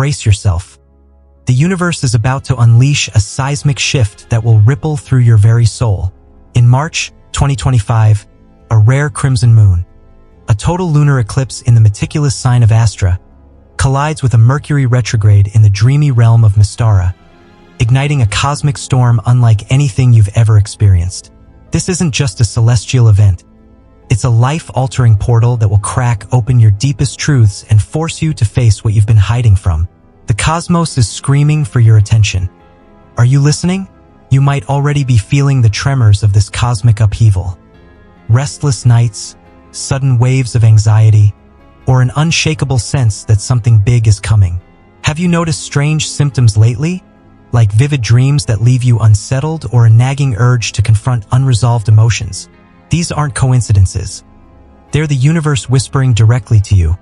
brace yourself. The universe is about to unleash a seismic shift that will ripple through your very soul. In March 2025, a rare crimson moon, a total lunar eclipse in the meticulous sign of Astra, collides with a Mercury retrograde in the dreamy realm of Mystara, igniting a cosmic storm unlike anything you've ever experienced. This isn't just a celestial event. It's a life-altering portal that will crack open your deepest truths and force you to face what you've been hiding from. The cosmos is screaming for your attention. Are you listening? You might already be feeling the tremors of this cosmic upheaval. Restless nights, sudden waves of anxiety, or an unshakable sense that something big is coming. Have you noticed strange symptoms lately? Like vivid dreams that leave you unsettled or a nagging urge to confront unresolved emotions? These aren't coincidences. They're the universe whispering directly to you,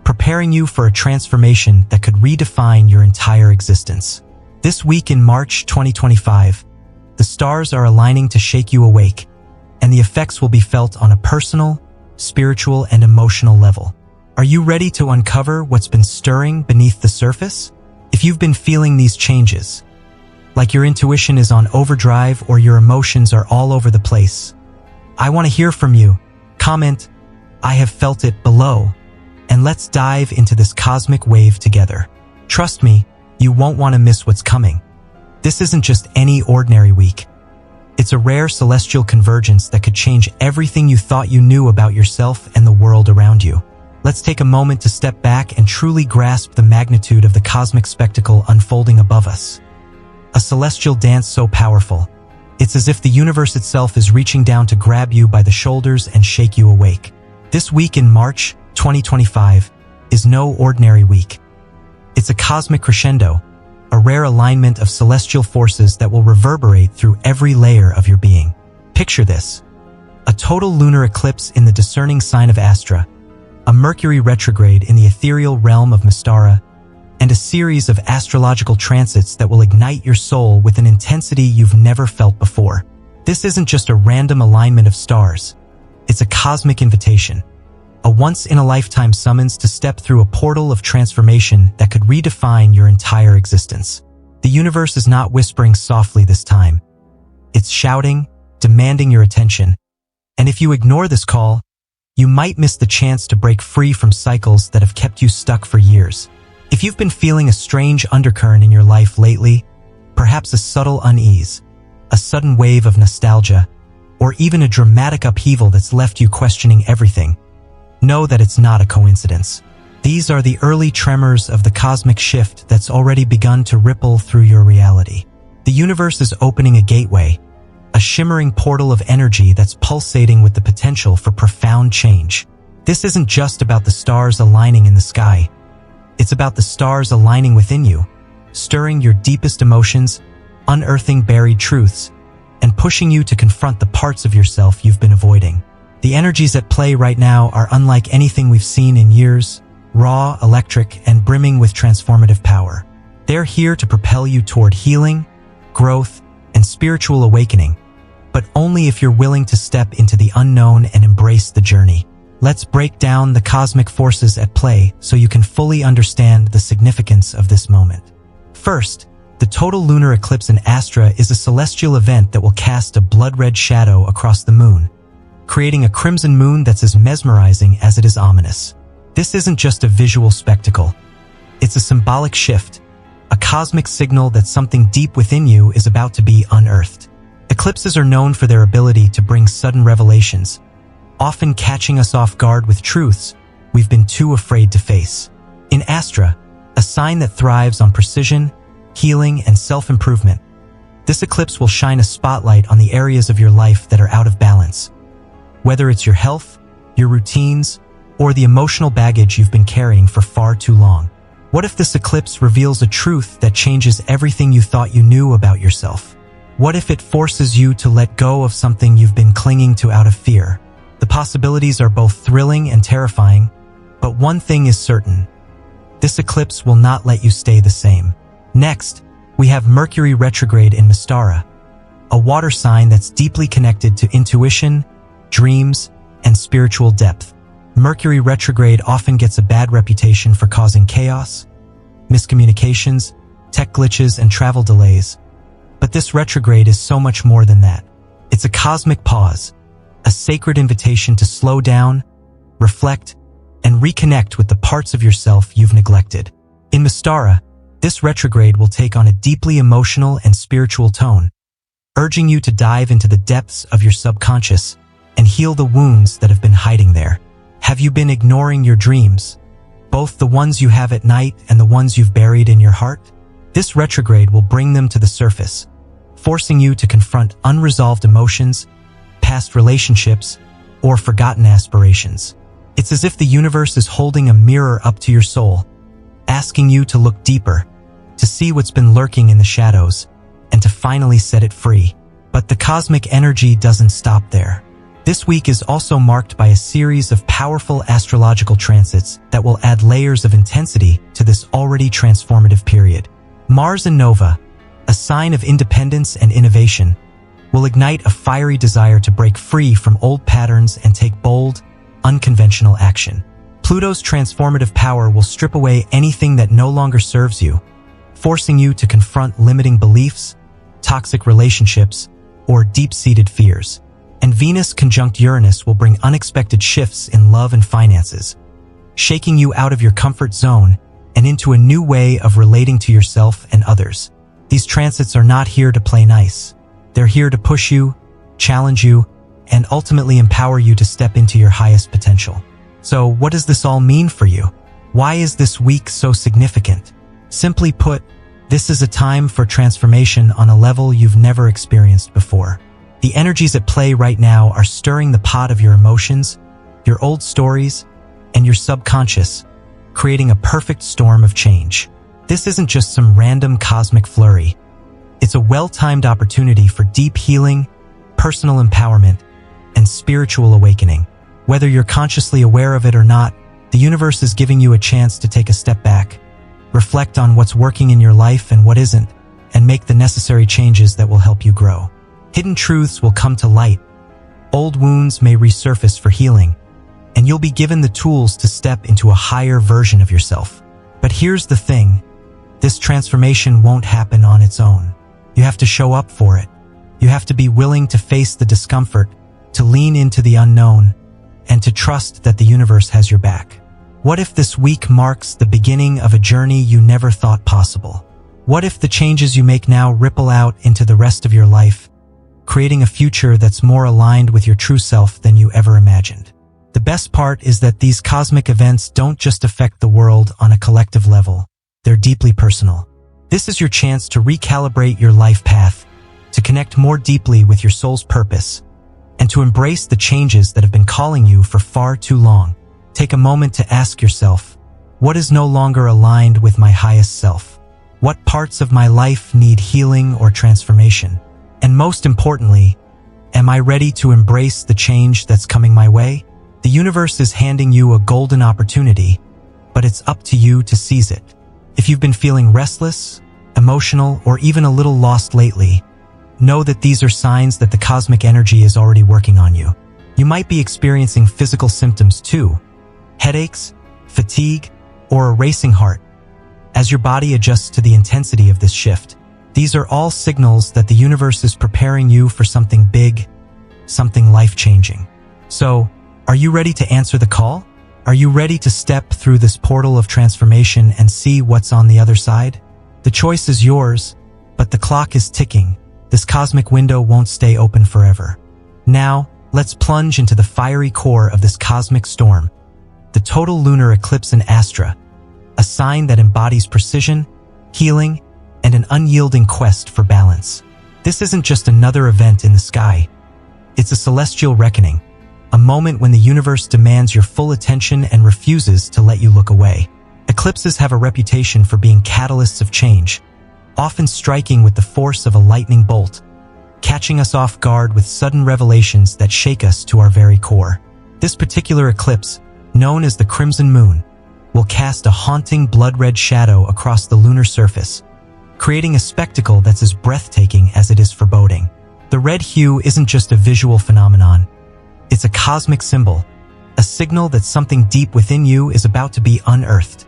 preparing you for a transformation that could redefine your entire existence. This week in March 2025, the stars are aligning to shake you awake, and the effects will be felt on a personal, spiritual, and emotional level. Are you ready to uncover what's been stirring beneath the surface? If you've been feeling these changes, like your intuition is on overdrive or your emotions are all over the place, I want to hear from you. Comment, "I have felt it," below, and let's dive into this cosmic wave together. Trust me, you won't want to miss what's coming. This isn't just any ordinary week. It's a rare celestial convergence that could change everything you thought you knew about yourself and the world around you. Let's take a moment to step back and truly grasp the magnitude of the cosmic spectacle unfolding above us. A celestial dance so powerful, it's as if the universe itself is reaching down to grab you by the shoulders and shake you awake. This week in March 2025 is no ordinary week. It's a cosmic crescendo, a rare alignment of celestial forces that will reverberate through every layer of your being. Picture this: a total lunar eclipse in the discerning sign of Astra, a Mercury retrograde in the ethereal realm of Mystara, and a series of astrological transits that will ignite your soul with an intensity you've never felt before. This isn't just a random alignment of stars. It's a cosmic invitation, a once-in-a-lifetime summons to step through a portal of transformation that could redefine your entire existence. The universe is not whispering softly this time. It's shouting, demanding your attention. And if you ignore this call, you might miss the chance to break free from cycles that have kept you stuck for years. If you've been feeling a strange undercurrent in your life lately, perhaps a subtle unease, a sudden wave of nostalgia, or even a dramatic upheaval that's left you questioning everything, know that it's not a coincidence. These are the early tremors of the cosmic shift that's already begun to ripple through your reality. The universe is opening a gateway, a shimmering portal of energy that's pulsating with the potential for profound change. This isn't just about the stars aligning in the sky. It's about the stars aligning within you, stirring your deepest emotions, unearthing buried truths, and pushing you to confront the parts of yourself you've been avoiding. The energies at play right now are unlike anything we've seen in years, raw, electric, and brimming with transformative power. They're here to propel you toward healing, growth, and spiritual awakening, but only if you're willing to step into the unknown and embrace the journey. Let's break down the cosmic forces at play so you can fully understand the significance of this moment. First, the total lunar eclipse in Astra is a celestial event that will cast a blood-red shadow across the moon, creating a crimson moon that's as mesmerizing as it is ominous. This isn't just a visual spectacle. It's a symbolic shift, a cosmic signal that something deep within you is about to be unearthed. Eclipses are known for their ability to bring sudden revelations, often catching us off guard with truths we've been too afraid to face. In Astra, a sign that thrives on precision, healing, and self-improvement, this eclipse will shine a spotlight on the areas of your life that are out of balance. Whether it's your health, your routines, or the emotional baggage you've been carrying for far too long. What if this eclipse reveals a truth that changes everything you thought you knew about yourself? What if it forces you to let go of something you've been clinging to out of fear? The possibilities are both thrilling and terrifying, but one thing is certain: this eclipse will not let you stay the same. Next, we have Mercury retrograde in Mystara, a water sign that's deeply connected to intuition, dreams, and spiritual depth. Mercury retrograde often gets a bad reputation for causing chaos, miscommunications, tech glitches, and travel delays. But this retrograde is so much more than that. It's a cosmic pause, a sacred invitation to slow down, reflect, and reconnect with the parts of yourself you've neglected. In Mystara, this retrograde will take on a deeply emotional and spiritual tone, urging you to dive into the depths of your subconscious and heal the wounds that have been hiding there. Have you been ignoring your dreams, both the ones you have at night and the ones you've buried in your heart? This retrograde will bring them to the surface, forcing you to confront unresolved emotions, past relationships, or forgotten aspirations. It's as if the universe is holding a mirror up to your soul, asking you to look deeper, to see what's been lurking in the shadows, and to finally set it free. But the cosmic energy doesn't stop there. This week is also marked by a series of powerful astrological transits that will add layers of intensity to this already transformative period. Mars in Nova, a sign of independence and innovation, will ignite a fiery desire to break free from old patterns and take bold, unconventional action. Pluto's transformative power will strip away anything that no longer serves you, forcing you to confront limiting beliefs, toxic relationships, or deep-seated fears. And Venus conjunct Uranus will bring unexpected shifts in love and finances, shaking you out of your comfort zone and into a new way of relating to yourself and others. These transits are not here to play nice. They're here to push you, challenge you, and ultimately empower you to step into your highest potential. So, what does this all mean for you? Why is this week so significant? Simply put, this is a time for transformation on a level you've never experienced before. The energies at play right now are stirring the pot of your emotions, your old stories, and your subconscious, creating a perfect storm of change. This isn't just some random cosmic flurry. It's a well-timed opportunity for deep healing, personal empowerment, and spiritual awakening. Whether you're consciously aware of it or not, the universe is giving you a chance to take a step back, reflect on what's working in your life and what isn't, and make the necessary changes that will help you grow. Hidden truths will come to light, old wounds may resurface for healing, and you'll be given the tools to step into a higher version of yourself. But here's the thing, this transformation won't happen on its own. You have to show up for it. You have to be willing to face the discomfort, to lean into the unknown, and to trust that the universe has your back. What if this week marks the beginning of a journey you never thought possible? What if the changes you make now ripple out into the rest of your life, creating a future that's more aligned with your true self than you ever imagined? The best part is that these cosmic events don't just affect the world on a collective level. They're deeply personal. This is your chance to recalibrate your life path, to connect more deeply with your soul's purpose, and to embrace the changes that have been calling you for far too long. Take a moment to ask yourself, what is no longer aligned with my highest self? What parts of my life need healing or transformation? And most importantly, am I ready to embrace the change that's coming my way? The universe is handing you a golden opportunity, but it's up to you to seize it. If you've been feeling restless, emotional, or even a little lost lately, know that these are signs that the cosmic energy is already working on you. You might be experiencing physical symptoms too, headaches, fatigue, or a racing heart. As your body adjusts to the intensity of this shift, these are all signals that the universe is preparing you for something big, something life-changing. So, are you ready to answer the call? Are you ready to step through this portal of transformation and see what's on the other side? The choice is yours, but the clock is ticking. This cosmic window won't stay open forever. Now, let's plunge into the fiery core of this cosmic storm, the total lunar eclipse in Astra, a sign that embodies precision, healing, and an unyielding quest for balance. This isn't just another event in the sky. It's a celestial reckoning, a moment when the universe demands your full attention and refuses to let you look away. Eclipses have a reputation for being catalysts of change, often striking with the force of a lightning bolt, catching us off guard with sudden revelations that shake us to our very core. This particular eclipse, known as the Crimson Moon, will cast a haunting blood-red shadow across the lunar surface, creating a spectacle that's as breathtaking as it is foreboding. The red hue isn't just a visual phenomenon. It's a cosmic symbol, a signal that something deep within you is about to be unearthed.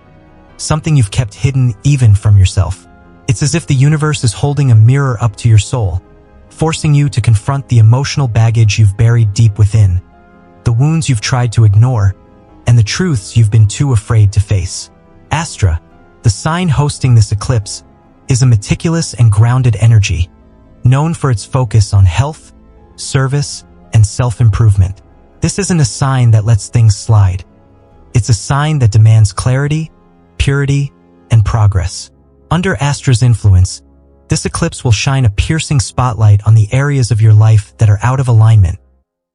something you've kept hidden even from yourself. It's as if the universe is holding a mirror up to your soul, forcing you to confront the emotional baggage you've buried deep within, the wounds you've tried to ignore, and the truths you've been too afraid to face. Astra, the sign hosting this eclipse, is a meticulous and grounded energy, known for its focus on health, service, and self-improvement. This isn't a sign that lets things slide. It's a sign that demands clarity, purity, and progress. Under Astra's influence, this eclipse will shine a piercing spotlight on the areas of your life that are out of alignment,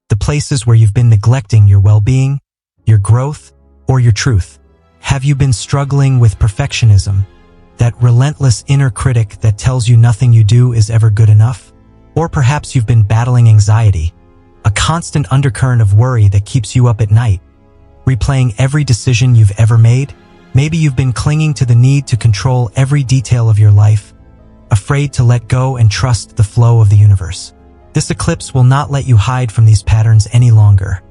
the places where you've been neglecting your well-being, your growth, or your truth. Have you been struggling with perfectionism, that relentless inner critic that tells you nothing you do is ever good enough? Or perhaps you've been battling anxiety, a constant undercurrent of worry that keeps you up at night, replaying every decision you've ever made? Maybe you've been clinging to the need to control every detail of your life, afraid to let go and trust the flow of the universe. This eclipse will not let you hide from these patterns any longer.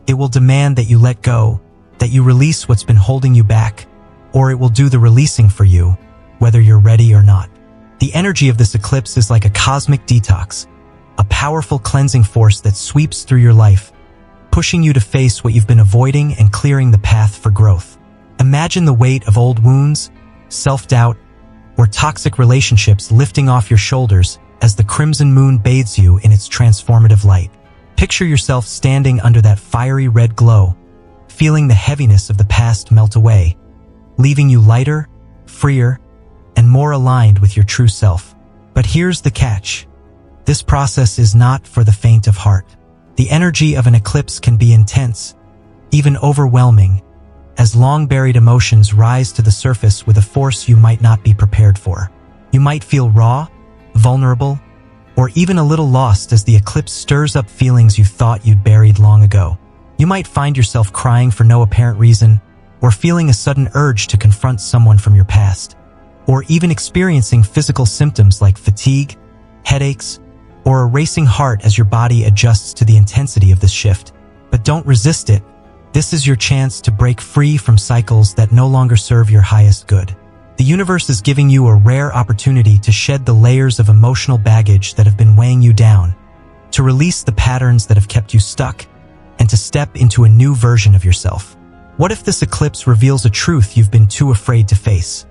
It will demand that you let go, that you release what's been holding you back, or it will do the releasing for you, whether you're ready or not. The energy of this eclipse is like a cosmic detox, a powerful cleansing force that sweeps through your life, pushing you to face what you've been avoiding and clearing the path for growth. Imagine the weight of old wounds, self-doubt, or toxic relationships lifting off your shoulders as the crimson moon bathes you in its transformative light. Picture yourself standing under that fiery red glow, feeling the heaviness of the past melt away, leaving you lighter, freer, and more aligned with your true self. But here's the catch. This process is not for the faint of heart. The energy of an eclipse can be intense, even overwhelming, as long-buried emotions rise to the surface with a force you might not be prepared for. You might feel raw, vulnerable, or even a little lost as the eclipse stirs up feelings you thought you'd buried long ago. You might find yourself crying for no apparent reason, or feeling a sudden urge to confront someone from your past, or even experiencing physical symptoms like fatigue, headaches, or a racing heart as your body adjusts to the intensity of this shift. But don't resist it. This is your chance to break free from cycles that no longer serve your highest good. The universe is giving you a rare opportunity to shed the layers of emotional baggage that have been weighing you down, to release the patterns that have kept you stuck, and to step into a new version of yourself. What if this eclipse reveals a truth you've been too afraid to face?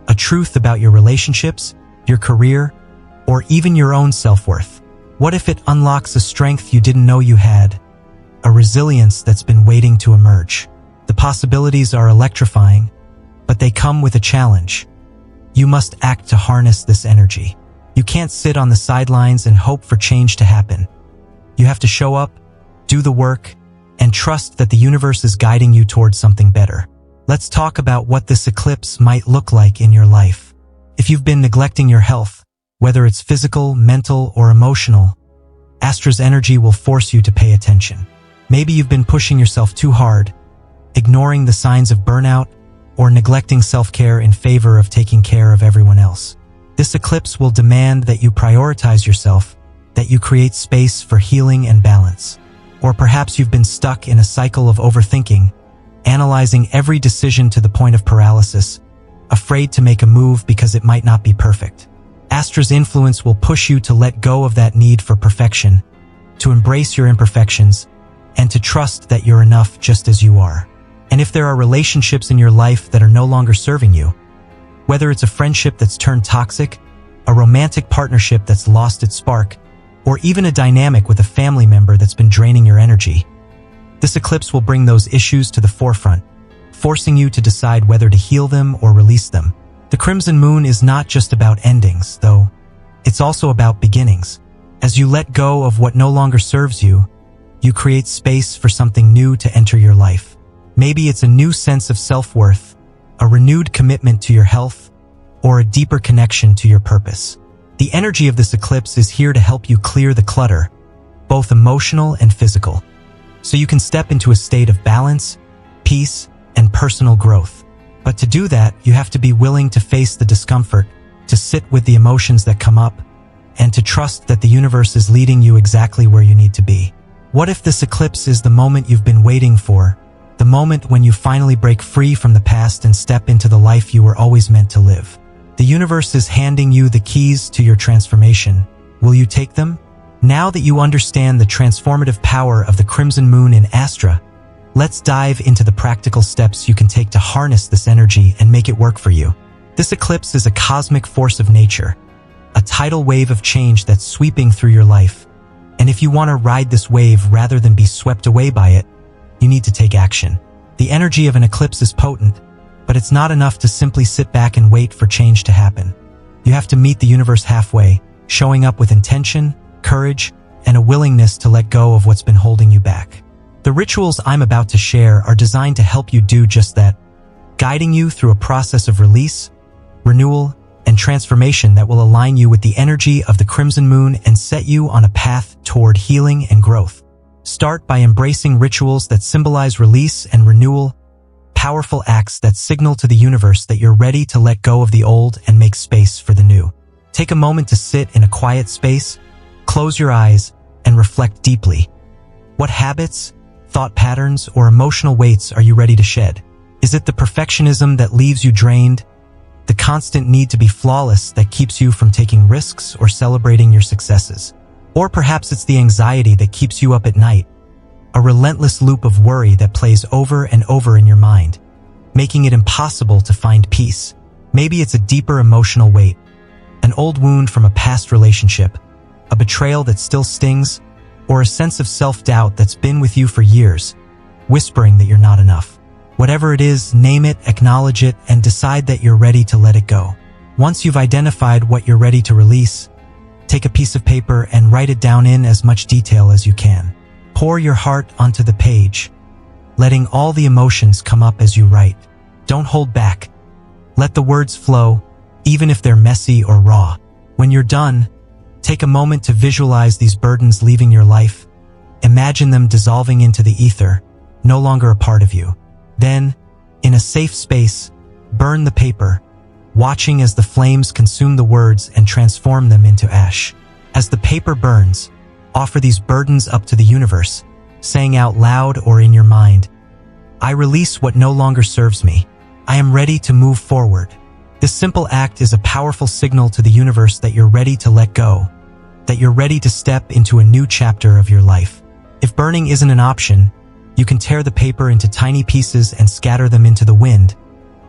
A truth about your relationships, your career, or even your own self-worth? What if it unlocks a strength you didn't know you had, a resilience that's been waiting to emerge? The possibilities are electrifying, but they come with a challenge. You must act to harness this energy. You can't sit on the sidelines and hope for change to happen. You have to show up, do the work, and trust that the universe is guiding you towards something better. Let's talk about what this eclipse might look like in your life. If you've been neglecting your health, whether it's physical, mental, or emotional, Astra's energy will force you to pay attention. Maybe you've been pushing yourself too hard, ignoring the signs of burnout, or neglecting self-care in favor of taking care of everyone else. This eclipse will demand that you prioritize yourself, that you create space for healing and balance. Or perhaps you've been stuck in a cycle of overthinking, analyzing every decision to the point of paralysis, afraid to make a move because it might not be perfect. Astra's influence will push you to let go of that need for perfection, to embrace your imperfections, and to trust that you're enough just as you are. And if there are relationships in your life that are no longer serving you, whether it's a friendship that's turned toxic, a romantic partnership that's lost its spark, or even a dynamic with a family member that's been draining your energy, this eclipse will bring those issues to the forefront, forcing you to decide whether to heal them or release them. The crimson moon is not just about endings, though. It's also about beginnings. As you let go of what no longer serves you, you create space for something new to enter your life. Maybe it's a new sense of self-worth, a renewed commitment to your health, or a deeper connection to your purpose. The energy of this eclipse is here to help you clear the clutter, both emotional and physical, so you can step into a state of balance, peace, and personal growth. But to do that, you have to be willing to face the discomfort, to sit with the emotions that come up, and to trust that the universe is leading you exactly where you need to be. What if this eclipse is the moment you've been waiting for, the moment when you finally break free from the past and step into the life you were always meant to live. The universe is handing you the keys to your transformation. Will you take them? Now that you understand the transformative power of the crimson moon in Astra, let's dive into the practical steps you can take to harness this energy and make it work for you. This eclipse is a cosmic force of nature, a tidal wave of change that's sweeping through your life. And if you want to ride this wave rather than be swept away by it, you need to take action. The energy of an eclipse is potent, but it's not enough to simply sit back and wait for change to happen. You have to meet the universe halfway, showing up with intention, courage, and a willingness to let go of what's been holding you back. The rituals I'm about to share are designed to help you do just that, guiding you through a process of release, renewal, and transformation that will align you with the energy of the crimson moon and set you on a path toward healing and growth. Start by embracing rituals that symbolize release and renewal, powerful acts that signal to the universe that you're ready to let go of the old and make space for the new. Take a moment to sit in a quiet space, close your eyes, and reflect deeply. What habits, thought patterns, or emotional weights are you ready to shed? Is it the perfectionism that leaves you drained? The constant need to be flawless that keeps you from taking risks or celebrating your successes? Or perhaps it's the anxiety that keeps you up at night, a relentless loop of worry that plays over and over in your mind, making it impossible to find peace. Maybe it's a deeper emotional weight, an old wound from a past relationship, a betrayal that still stings, or a sense of self-doubt that's been with you for years, whispering that you're not enough. Whatever it is, name it, acknowledge it, and decide that you're ready to let it go. Once you've identified what you're ready to release, take a piece of paper and write it down in as much detail as you can. Pour your heart onto the page, letting all the emotions come up as you write. Don't hold back. Let the words flow, even if they're messy or raw. When you're done, take a moment to visualize these burdens leaving your life. Imagine them dissolving into the ether, no longer a part of you. Then, in a safe space, burn the paper, watching as the flames consume the words and transform them into ash. As the paper burns, offer these burdens up to the universe, saying out loud or in your mind, "I release what no longer serves me. I am ready to move forward." This simple act is a powerful signal to the universe that you're ready to let go, that you're ready to step into a new chapter of your life. If burning isn't an option, you can tear the paper into tiny pieces and scatter them into the wind,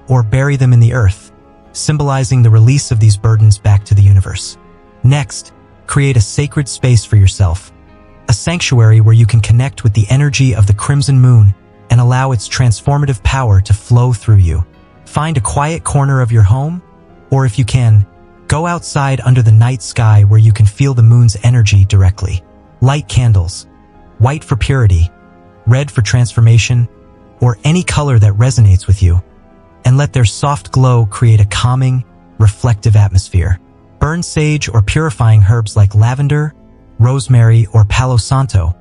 or bury them in the earth, symbolizing the release of these burdens back to the universe. Next, create a sacred space for yourself, a sanctuary where you can connect with the energy of the crimson moon and allow its transformative power to flow through you. Find a quiet corner of your home, or if you can, go outside under the night sky where you can feel the moon's energy directly. Light candles, white for purity, red for transformation, or any color that resonates with you, and let their soft glow create a calming, reflective atmosphere. Burn sage or purifying herbs like lavender, rosemary, or palo santo,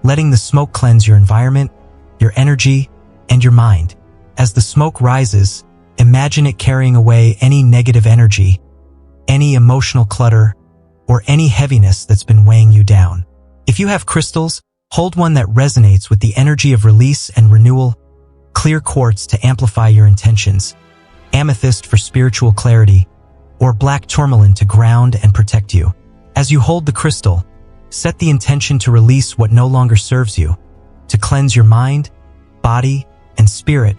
letting the smoke cleanse your environment, your energy, and your mind. As the smoke rises, imagine it carrying away any negative energy, any emotional clutter, or any heaviness that's been weighing you down. If you have crystals, hold one that resonates with the energy of release and renewal, clear quartz to amplify your intentions, amethyst for spiritual clarity, or black tourmaline to ground and protect you. As you hold the crystal, set the intention to release what no longer serves you, to cleanse your mind, body, and spirit,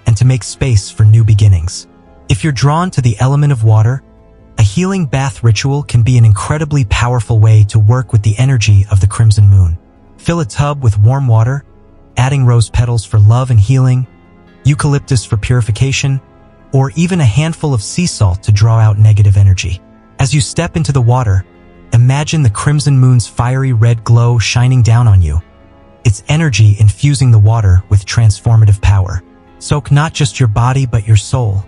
and to make space for new beginnings. If you're drawn to the element of water, a healing bath ritual can be an incredibly powerful way to work with the energy of the crimson moon. Fill a tub with warm water, adding rose petals for love and healing, eucalyptus for purification, or even a handful of sea salt to draw out negative energy. As you step into the water, imagine the crimson moon's fiery red glow shining down on you, its energy infusing the water with transformative power. Soak not just your body but your soul,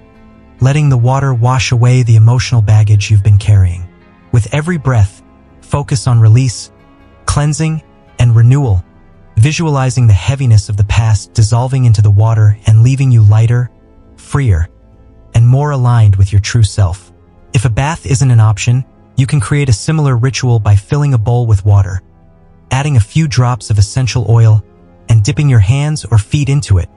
letting the water wash away the emotional baggage you've been carrying. With every breath, focus on release, cleansing, and renewal, visualizing the heaviness of the past dissolving into the water and leaving you lighter, freer, and more aligned with your true self. If a bath isn't an option, you can create a similar ritual by filling a bowl with water, adding a few drops of essential oil, and dipping your hands or feet into it,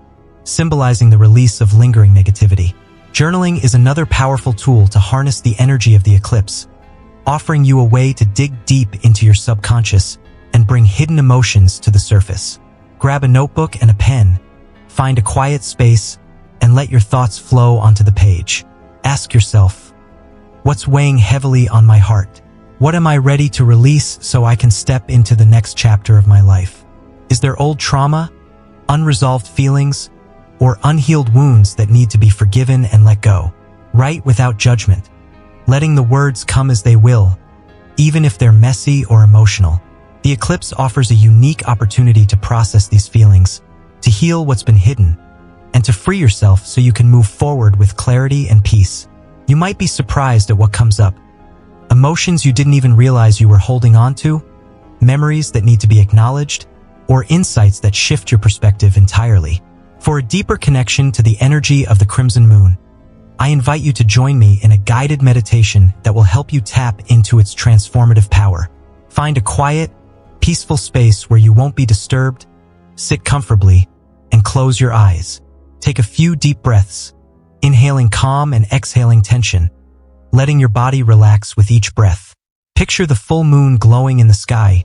symbolizing the release of lingering negativity. Journaling is another powerful tool to harness the energy of the eclipse, offering you a way to dig deep into your subconscious and bring hidden emotions to the surface. Grab a notebook and a pen, find a quiet space, and let your thoughts flow onto the page. Ask yourself, what's weighing heavily on my heart? What am I ready to release so I can step into the next chapter of my life? Is there old trauma, unresolved feelings, or unhealed wounds that need to be forgiven and let go? Write without judgment, letting the words come as they will, even if they're messy or emotional. The eclipse offers a unique opportunity to process these feelings, to heal what's been hidden, and to free yourself so you can move forward with clarity and peace. You might be surprised at what comes up. Emotions you didn't even realize you were holding on to, memories that need to be acknowledged, or insights that shift your perspective entirely. For a deeper connection to the energy of the crimson moon, I invite you to join me in a guided meditation that will help you tap into its transformative power. Find a quiet, peaceful space where you won't be disturbed, sit comfortably, and close your eyes. Take a few deep breaths, inhaling calm and exhaling tension, letting your body relax with each breath. Picture the full moon glowing in the sky,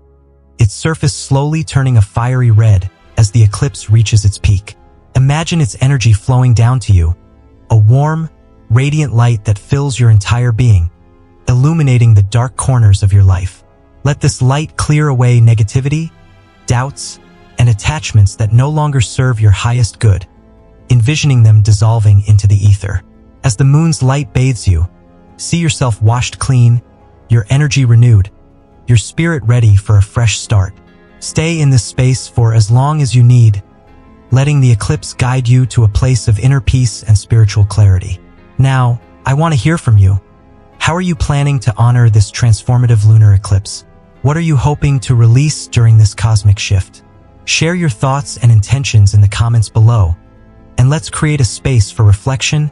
its surface slowly turning a fiery red as the eclipse reaches its peak. Imagine its energy flowing down to you, a warm, radiant light that fills your entire being, illuminating the dark corners of your life. Let this light clear away negativity, doubts, and attachments that no longer serve your highest good, envisioning them dissolving into the ether. As the moon's light bathes you, see yourself washed clean, your energy renewed, your spirit ready for a fresh start. Stay in this space for as long as you need, letting the eclipse guide you to a place of inner peace and spiritual clarity. Now, I want to hear from you. How are you planning to honor this transformative lunar eclipse? What are you hoping to release during this cosmic shift? Share your thoughts and intentions in the comments below, and let's create a space for reflection,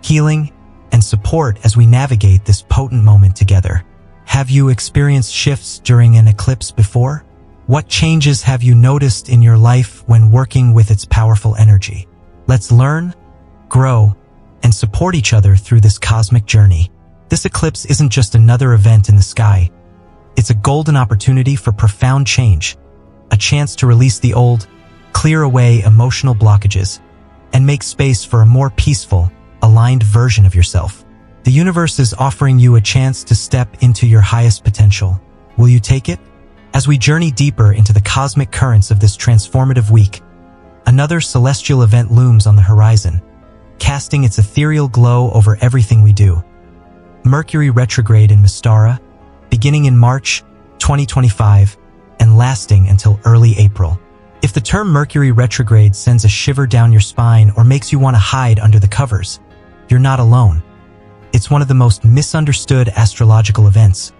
healing, and support as we navigate this potent moment together. Have you experienced shifts during an eclipse before? What changes have you noticed in your life when working with its powerful energy? Let's learn, grow, and support each other through this cosmic journey. This eclipse isn't just another event in the sky. It's a golden opportunity for profound change, a chance to release the old, clear away emotional blockages, and make space for a more peaceful, aligned version of yourself. The universe is offering you a chance to step into your highest potential. Will you take it? As we journey deeper into the cosmic currents of this transformative week, another celestial event looms on the horizon, casting its ethereal glow over everything we do. Mercury retrograde in Mystara, beginning in March 2025 and lasting until early April. If the term Mercury retrograde sends a shiver down your spine or makes you want to hide under the covers, you're not alone. It's one of the most misunderstood astrological events,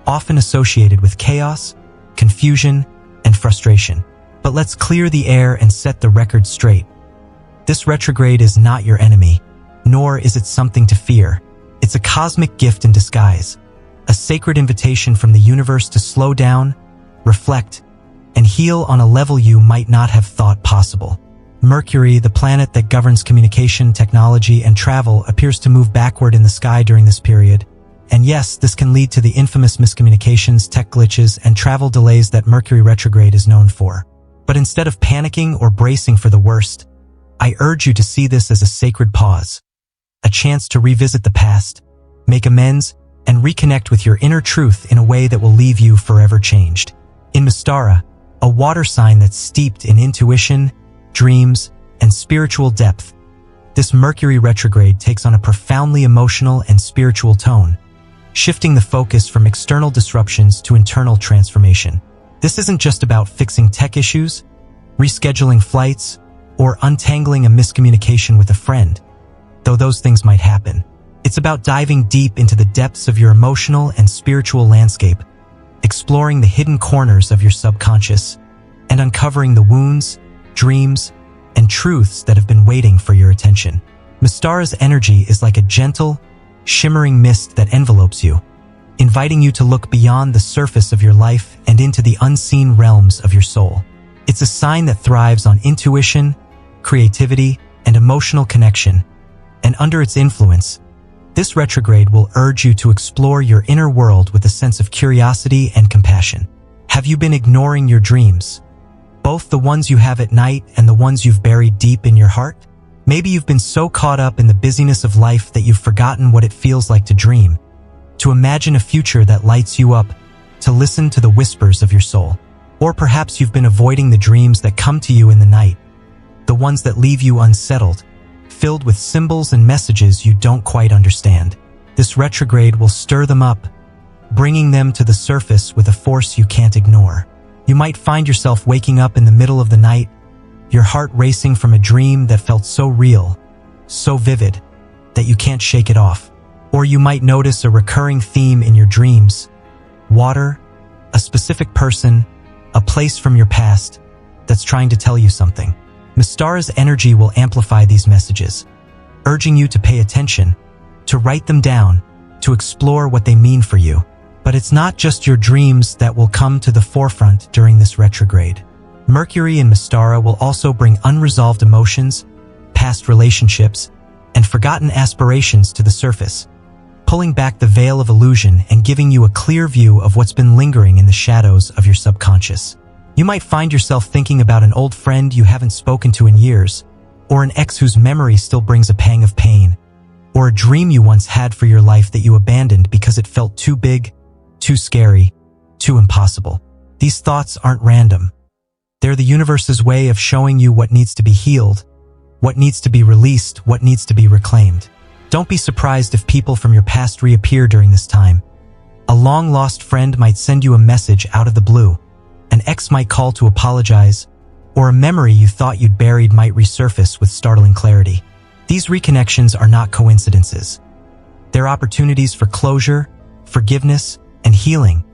often associated with chaos, confusion, and frustration. But let's clear the air and set the record straight. This retrograde is not your enemy, nor is it something to fear. It's a cosmic gift in disguise, a sacred invitation from the universe to slow down, reflect, and heal on a level you might not have thought possible. Mercury, the planet that governs communication, technology, and travel, appears to move backward in the sky during this period. And yes, this can lead to the infamous miscommunications, tech glitches, and travel delays that Mercury retrograde is known for. But instead of panicking or bracing for the worst, I urge you to see this as a sacred pause, a chance to revisit the past, make amends, and reconnect with your inner truth in a way that will leave you forever changed. In Mystara, a water sign that's steeped in intuition, dreams, and spiritual depth, this Mercury retrograde takes on a profoundly emotional and spiritual tone, shifting the focus from external disruptions to internal transformation. This isn't just about fixing tech issues, rescheduling flights, or untangling a miscommunication with a friend, though those things might happen. It's about diving deep into the depths of your emotional and spiritual landscape, exploring the hidden corners of your subconscious, and uncovering the wounds, dreams, and truths that have been waiting for your attention. Mystara's energy is like a gentle, shimmering mist that envelopes you, inviting you to look beyond the surface of your life and into the unseen realms of your soul. It's a sign that thrives on intuition, creativity, and emotional connection, and under its influence, this retrograde will urge you to explore your inner world with a sense of curiosity and compassion. Have you been ignoring your dreams? Both the ones you have at night and the ones you've buried deep in your heart? Maybe you've been so caught up in the busyness of life that you've forgotten what it feels like to dream, to imagine a future that lights you up, to listen to the whispers of your soul. Or perhaps you've been avoiding the dreams that come to you in the night, the ones that leave you unsettled, filled with symbols and messages you don't quite understand. This retrograde will stir them up, bringing them to the surface with a force you can't ignore. You might find yourself waking up in the middle of the night, your heart racing from a dream that felt so real, so vivid, that you can't shake it off. Or you might notice a recurring theme in your dreams: water, a specific person, a place from your past that's trying to tell you something. Mystara's energy will amplify these messages, urging you to pay attention, to write them down, to explore what they mean for you. But it's not just your dreams that will come to the forefront during this retrograde. Mercury in Mystara will also bring unresolved emotions, past relationships, and forgotten aspirations to the surface, pulling back the veil of illusion and giving you a clear view of what's been lingering in the shadows of your subconscious. You might find yourself thinking about an old friend you haven't spoken to in years, or an ex whose memory still brings a pang of pain, or a dream you once had for your life that you abandoned because it felt too big, too scary, too impossible. These thoughts aren't random. They're the universe's way of showing you what needs to be healed, what needs to be released, what needs to be reclaimed. Don't be surprised if people from your past reappear during this time. A long-lost friend might send you a message out of the blue. An ex might call to apologize, or a memory you thought you'd buried might resurface with startling clarity. These reconnections are not coincidences. They're opportunities for closure, forgiveness, and healing,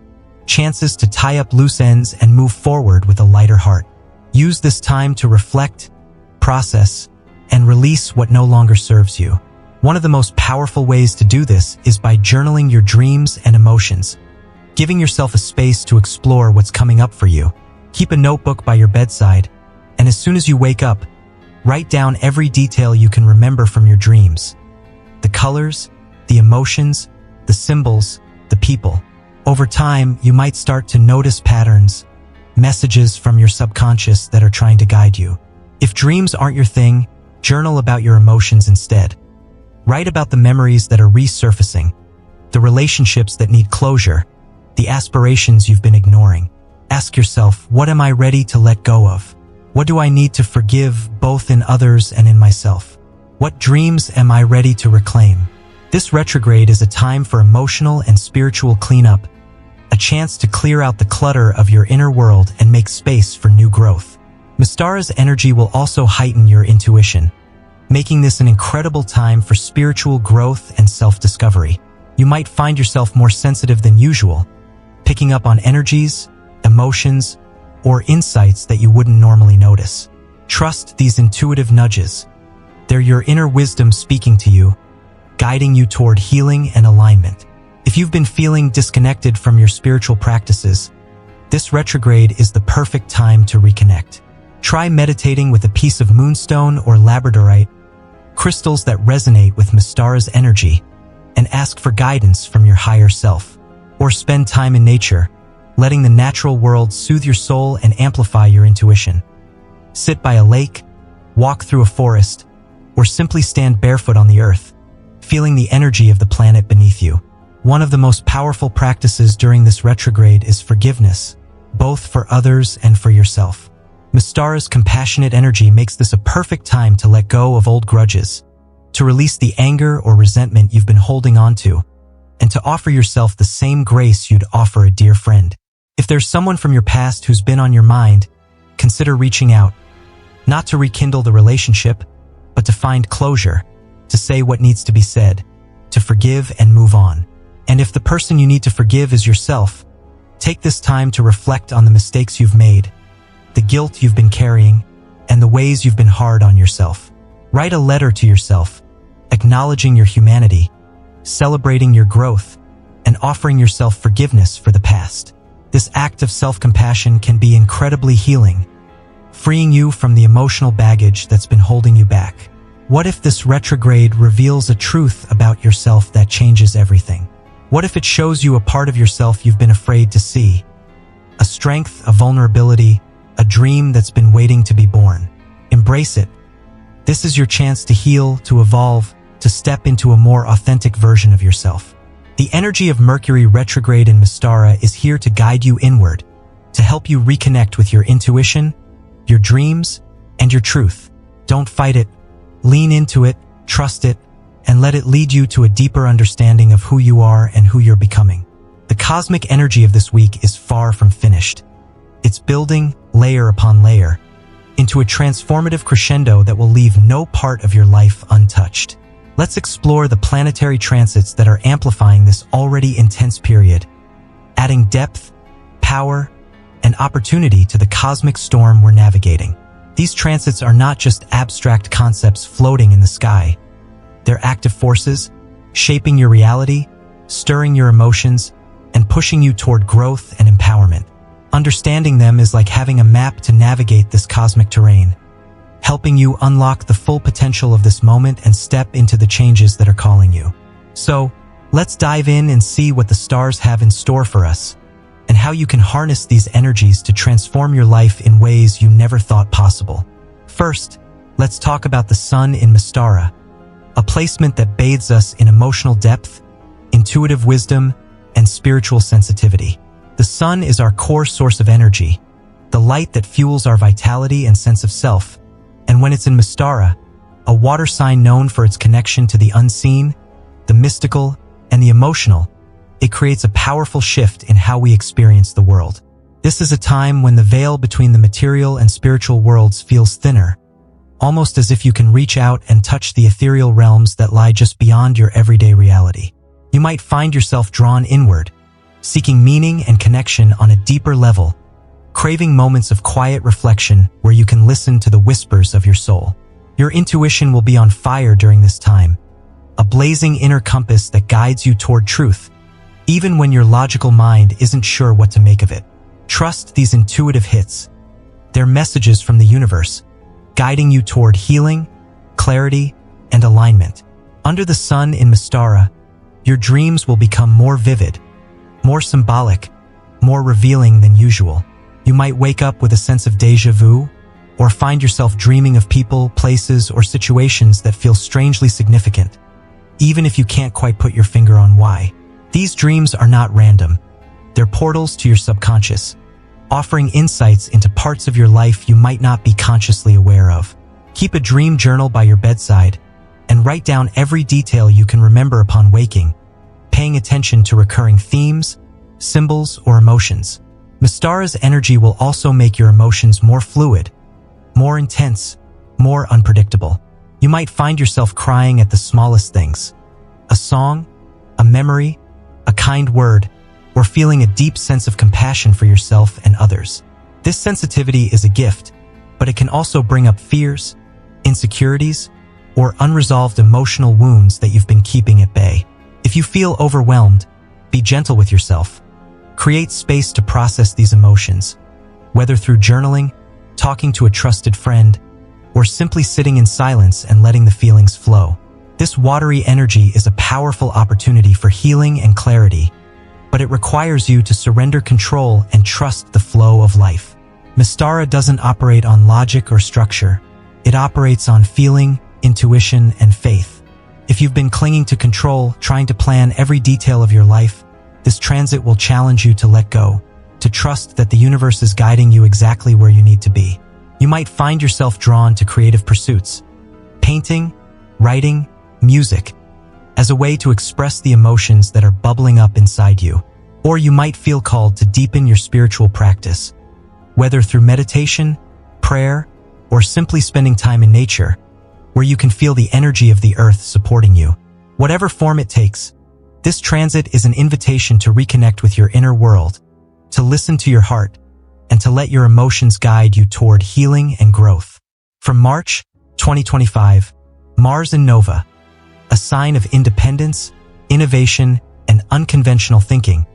chances to tie up loose ends and move forward with a lighter heart. Use this time to reflect, process, and release what no longer serves you. One of the most powerful ways to do this is by journaling your dreams and emotions, giving yourself a space to explore what's coming up for you. Keep a notebook by your bedside, and as soon as you wake up, write down every detail you can remember from your dreams. The colors, the emotions, the symbols, the people. Over time, you might start to notice patterns, messages from your subconscious that are trying to guide you. If dreams aren't your thing, journal about your emotions instead. Write about the memories that are resurfacing, the relationships that need closure, the aspirations you've been ignoring. Ask yourself, what am I ready to let go of? What do I need to forgive both in others and in myself? What dreams am I ready to reclaim? This retrograde is a time for emotional and spiritual cleanup, a chance to clear out the clutter of your inner world and make space for new growth. Mystara's energy will also heighten your intuition, making this an incredible time for spiritual growth and self-discovery. You might find yourself more sensitive than usual, picking up on energies, emotions, or insights that you wouldn't normally notice. Trust these intuitive nudges. They're your inner wisdom speaking to you, guiding you toward healing and alignment. If you've been feeling disconnected from your spiritual practices, this retrograde is the perfect time to reconnect. Try meditating with a piece of moonstone or labradorite, crystals that resonate with Mystara's energy, and ask for guidance from your higher self. Or spend time in nature, letting the natural world soothe your soul and amplify your intuition. Sit by a lake, walk through a forest, or simply stand barefoot on the earth, feeling the energy of the planet beneath you. One of the most powerful practices during this retrograde is forgiveness, both for others and for yourself. Mystara's compassionate energy makes this a perfect time to let go of old grudges, to release the anger or resentment you've been holding on to, and to offer yourself the same grace you'd offer a dear friend. If there's someone from your past who's been on your mind, consider reaching out, not to rekindle the relationship, but to find closure, to say what needs to be said, to forgive and move on. And if the person you need to forgive is yourself, take this time to reflect on the mistakes you've made, the guilt you've been carrying, and the ways you've been hard on yourself. Write a letter to yourself, acknowledging your humanity, celebrating your growth, and offering yourself forgiveness for the past. This act of self-compassion can be incredibly healing, freeing you from the emotional baggage that's been holding you back. What if this retrograde reveals a truth about yourself that changes everything? What if it shows you a part of yourself you've been afraid to see? A strength, a vulnerability, a dream that's been waiting to be born. Embrace it. This is your chance to heal, to evolve, to step into a more authentic version of yourself. The energy of Mercury retrograde in Mystara is here to guide you inward, to help you reconnect with your intuition, your dreams, and your truth. Don't fight it. Lean into it, trust it, and let it lead you to a deeper understanding of who you are and who you're becoming. The cosmic energy of this week is far from finished. It's building, layer upon layer, into a transformative crescendo that will leave no part of your life untouched. Let's explore the planetary transits that are amplifying this already intense period, adding depth, power, and opportunity to the cosmic storm we're navigating. These transits are not just abstract concepts floating in the sky. They're active forces, shaping your reality, stirring your emotions, and pushing you toward growth and empowerment. Understanding them is like having a map to navigate this cosmic terrain, helping you unlock the full potential of this moment and step into the changes that are calling you. So, let's dive in and see what the stars have in store for us, and how you can harness these energies to transform your life in ways you never thought possible. First, let's talk about the sun in Mystara, a placement that bathes us in emotional depth, intuitive wisdom, and spiritual sensitivity. The sun is our core source of energy, the light that fuels our vitality and sense of self. And when it's in Mystara, a water sign known for its connection to the unseen, the mystical, and the emotional, it creates a powerful shift in how we experience the world. This is a time when the veil between the material and spiritual worlds feels thinner, almost as if you can reach out and touch the ethereal realms that lie just beyond your everyday reality. You might find yourself drawn inward, seeking meaning and connection on a deeper level, craving moments of quiet reflection where you can listen to the whispers of your soul. Your intuition will be on fire during this time, a blazing inner compass that guides you toward truth, even when your logical mind isn't sure what to make of it. Trust these intuitive hits. They're messages from the universe, guiding you toward healing, clarity, and alignment. Under the sun in Mystara, your dreams will become more vivid, more symbolic, more revealing than usual. You might wake up with a sense of déjà vu, or find yourself dreaming of people, places, or situations that feel strangely significant, even if you can't quite put your finger on why. These dreams are not random. They're portals to your subconscious, offering insights into parts of your life you might not be consciously aware of. Keep a dream journal by your bedside and write down every detail you can remember upon waking, paying attention to recurring themes, symbols, or emotions. Mystara's energy will also make your emotions more fluid, more intense, more unpredictable. You might find yourself crying at the smallest things. A song, a memory, a kind word, or feeling a deep sense of compassion for yourself and others. This sensitivity is a gift, but it can also bring up fears, insecurities, or unresolved emotional wounds that you've been keeping at bay. If you feel overwhelmed, be gentle with yourself. Create space to process these emotions, whether through journaling, talking to a trusted friend, or simply sitting in silence and letting the feelings flow. This watery energy is a powerful opportunity for healing and clarity, but it requires you to surrender control and trust the flow of life. Mystara doesn't operate on logic or structure. It operates on feeling, intuition, and faith. If you've been clinging to control, trying to plan every detail of your life, this transit will challenge you to let go, to trust that the universe is guiding you exactly where you need to be. You might find yourself drawn to creative pursuits, painting, writing, music, as a way to express the emotions that are bubbling up inside you. Or you might feel called to deepen your spiritual practice, whether through meditation, prayer, or simply spending time in nature, where you can feel the energy of the earth supporting you. Whatever form it takes, this transit is an invitation to reconnect with your inner world, to listen to your heart, and to let your emotions guide you toward healing and growth. From March 2025, Mars in Nova, a sign of independence, innovation, and unconventional thinking,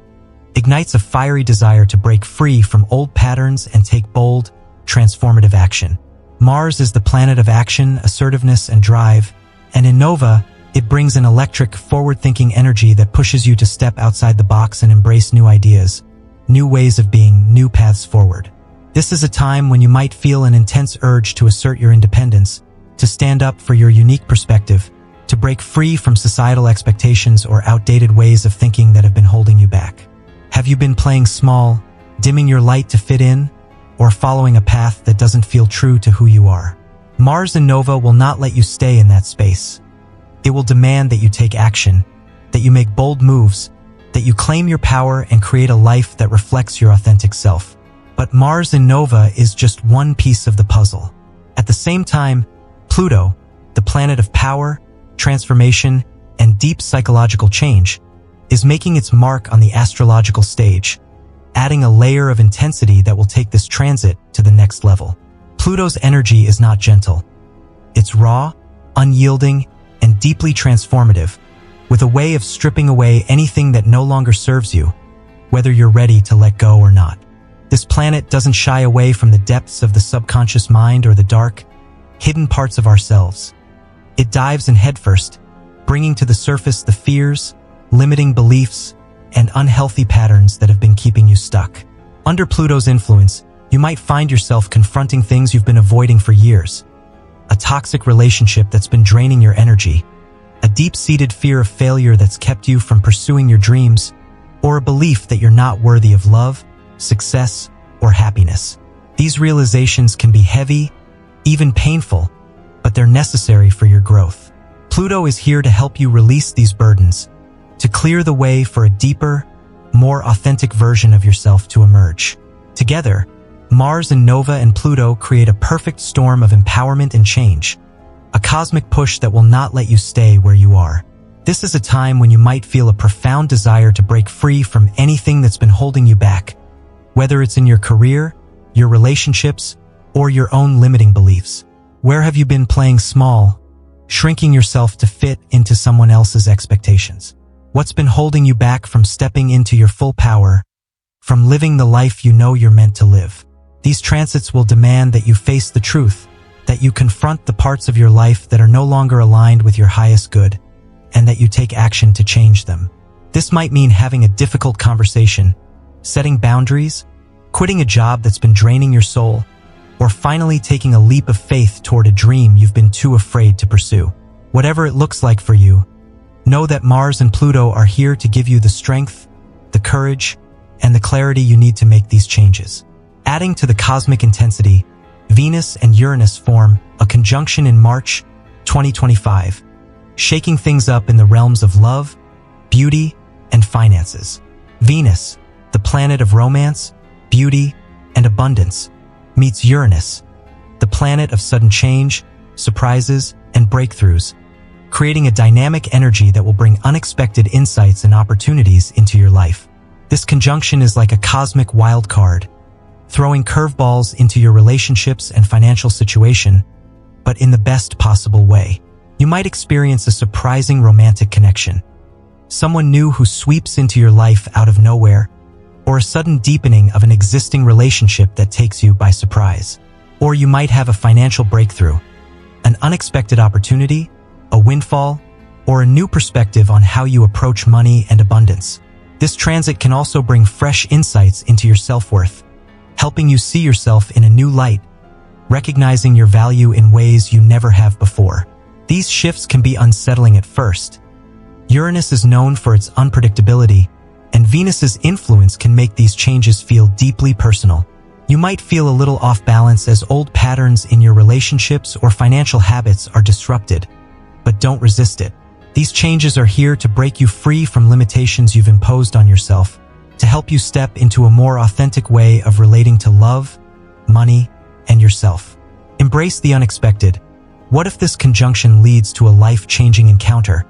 ignites a fiery desire to break free from old patterns and take bold, transformative action. Mars is the planet of action, assertiveness, and drive, and in Nova, it brings an electric, forward-thinking energy that pushes you to step outside the box and embrace new ideas, new ways of being, new paths forward. This is a time when you might feel an intense urge to assert your independence, to stand up for your unique perspective, to break free from societal expectations or outdated ways of thinking that have been holding you back. Have you been playing small, dimming your light to fit in, or following a path that doesn't feel true to who you are? Mars in Nova will not let you stay in that space. It will demand that you take action, that you make bold moves, that you claim your power and create a life that reflects your authentic self. But Mars in Nova is just one piece of the puzzle. At the same time, Pluto, the planet of power, transformation, and deep psychological change, is making its mark on the astrological stage, adding a layer of intensity that will take this transit to the next level. Pluto's energy is not gentle. It's raw, unyielding, and deeply transformative, with a way of stripping away anything that no longer serves you, whether you're ready to let go or not. This planet doesn't shy away from the depths of the subconscious mind or the dark, hidden parts of ourselves. It dives in headfirst, bringing to the surface the fears, limiting beliefs, and unhealthy patterns that have been keeping you stuck. Under Pluto's influence, you might find yourself confronting things you've been avoiding for years. A toxic relationship that's been draining your energy, a deep-seated fear of failure that's kept you from pursuing your dreams, or a belief that you're not worthy of love, success, or happiness. These realizations can be heavy, even painful, but they're necessary for your growth. Pluto is here to help you release these burdens, to clear the way for a deeper, more authentic version of yourself to emerge. Together, Mars and Nova and Pluto create a perfect storm of empowerment and change, a cosmic push that will not let you stay where you are. This is a time when you might feel a profound desire to break free from anything that's been holding you back, whether it's in your career, your relationships, or your own limiting beliefs. Where have you been playing small, shrinking yourself to fit into someone else's expectations? What's been holding you back from stepping into your full power, from living the life you know you're meant to live? These transits will demand that you face the truth, that you confront the parts of your life that are no longer aligned with your highest good, and that you take action to change them. This might mean having a difficult conversation, setting boundaries, quitting a job that's been draining your soul, or finally taking a leap of faith toward a dream you've been too afraid to pursue. Whatever it looks like for you, know that Mars and Pluto are here to give you the strength, the courage, and the clarity you need to make these changes. Adding to the cosmic intensity, Venus and Uranus form a conjunction in March 2025, shaking things up in the realms of love, beauty, and finances. Venus, the planet of romance, beauty, and abundance, meets Uranus, the planet of sudden change, surprises, and breakthroughs, creating a dynamic energy that will bring unexpected insights and opportunities into your life. This conjunction is like a cosmic wild card, throwing curveballs into your relationships and financial situation, but in the best possible way. You might experience a surprising romantic connection, someone new who sweeps into your life out of nowhere, or a sudden deepening of an existing relationship that takes you by surprise. Or you might have a financial breakthrough, an unexpected opportunity, a windfall, or a new perspective on how you approach money and abundance. This transit can also bring fresh insights into your self-worth, helping you see yourself in a new light, recognizing your value in ways you never have before. These shifts can be unsettling at first. Uranus is known for its unpredictability, and Venus's influence can make these changes feel deeply personal. You might feel a little off balance as old patterns in your relationships or financial habits are disrupted, but don't resist it. These changes are here to break you free from limitations you've imposed on yourself, to help you step into a more authentic way of relating to love, money, and yourself. Embrace the unexpected. What if this conjunction leads to a life-changing encounter,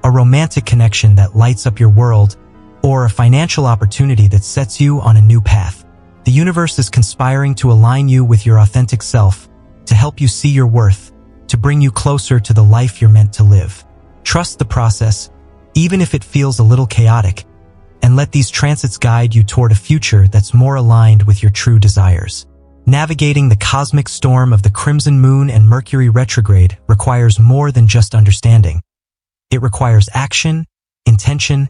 a romantic connection that lights up your world, or a financial opportunity that sets you on a new path? The universe is conspiring to align you with your authentic self, to help you see your worth, to bring you closer to the life you're meant to live. Trust the process, even if it feels a little chaotic, and let these transits guide you toward a future that's more aligned with your true desires. Navigating the cosmic storm of the crimson moon and Mercury retrograde requires more than just understanding. It requires action, intention,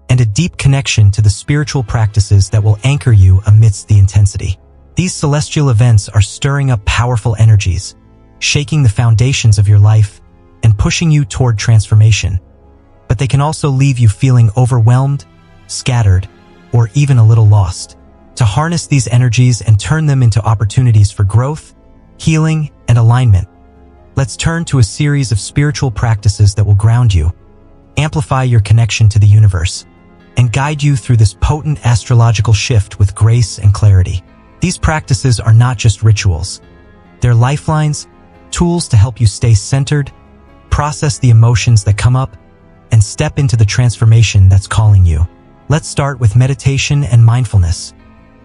and a deep connection to the spiritual practices that will anchor you amidst the intensity. These celestial events are stirring up powerful energies, shaking the foundations of your life and pushing you toward transformation. But they can also leave you feeling overwhelmed, scattered, or even a little lost. To harness these energies and turn them into opportunities for growth, healing, and alignment, let's turn to a series of spiritual practices that will ground you, amplify your connection to the universe, and guide you through this potent astrological shift with grace and clarity. These practices are not just rituals. They're lifelines, tools to help you stay centered, process the emotions that come up, and step into the transformation that's calling you. Let's start with meditation and mindfulness,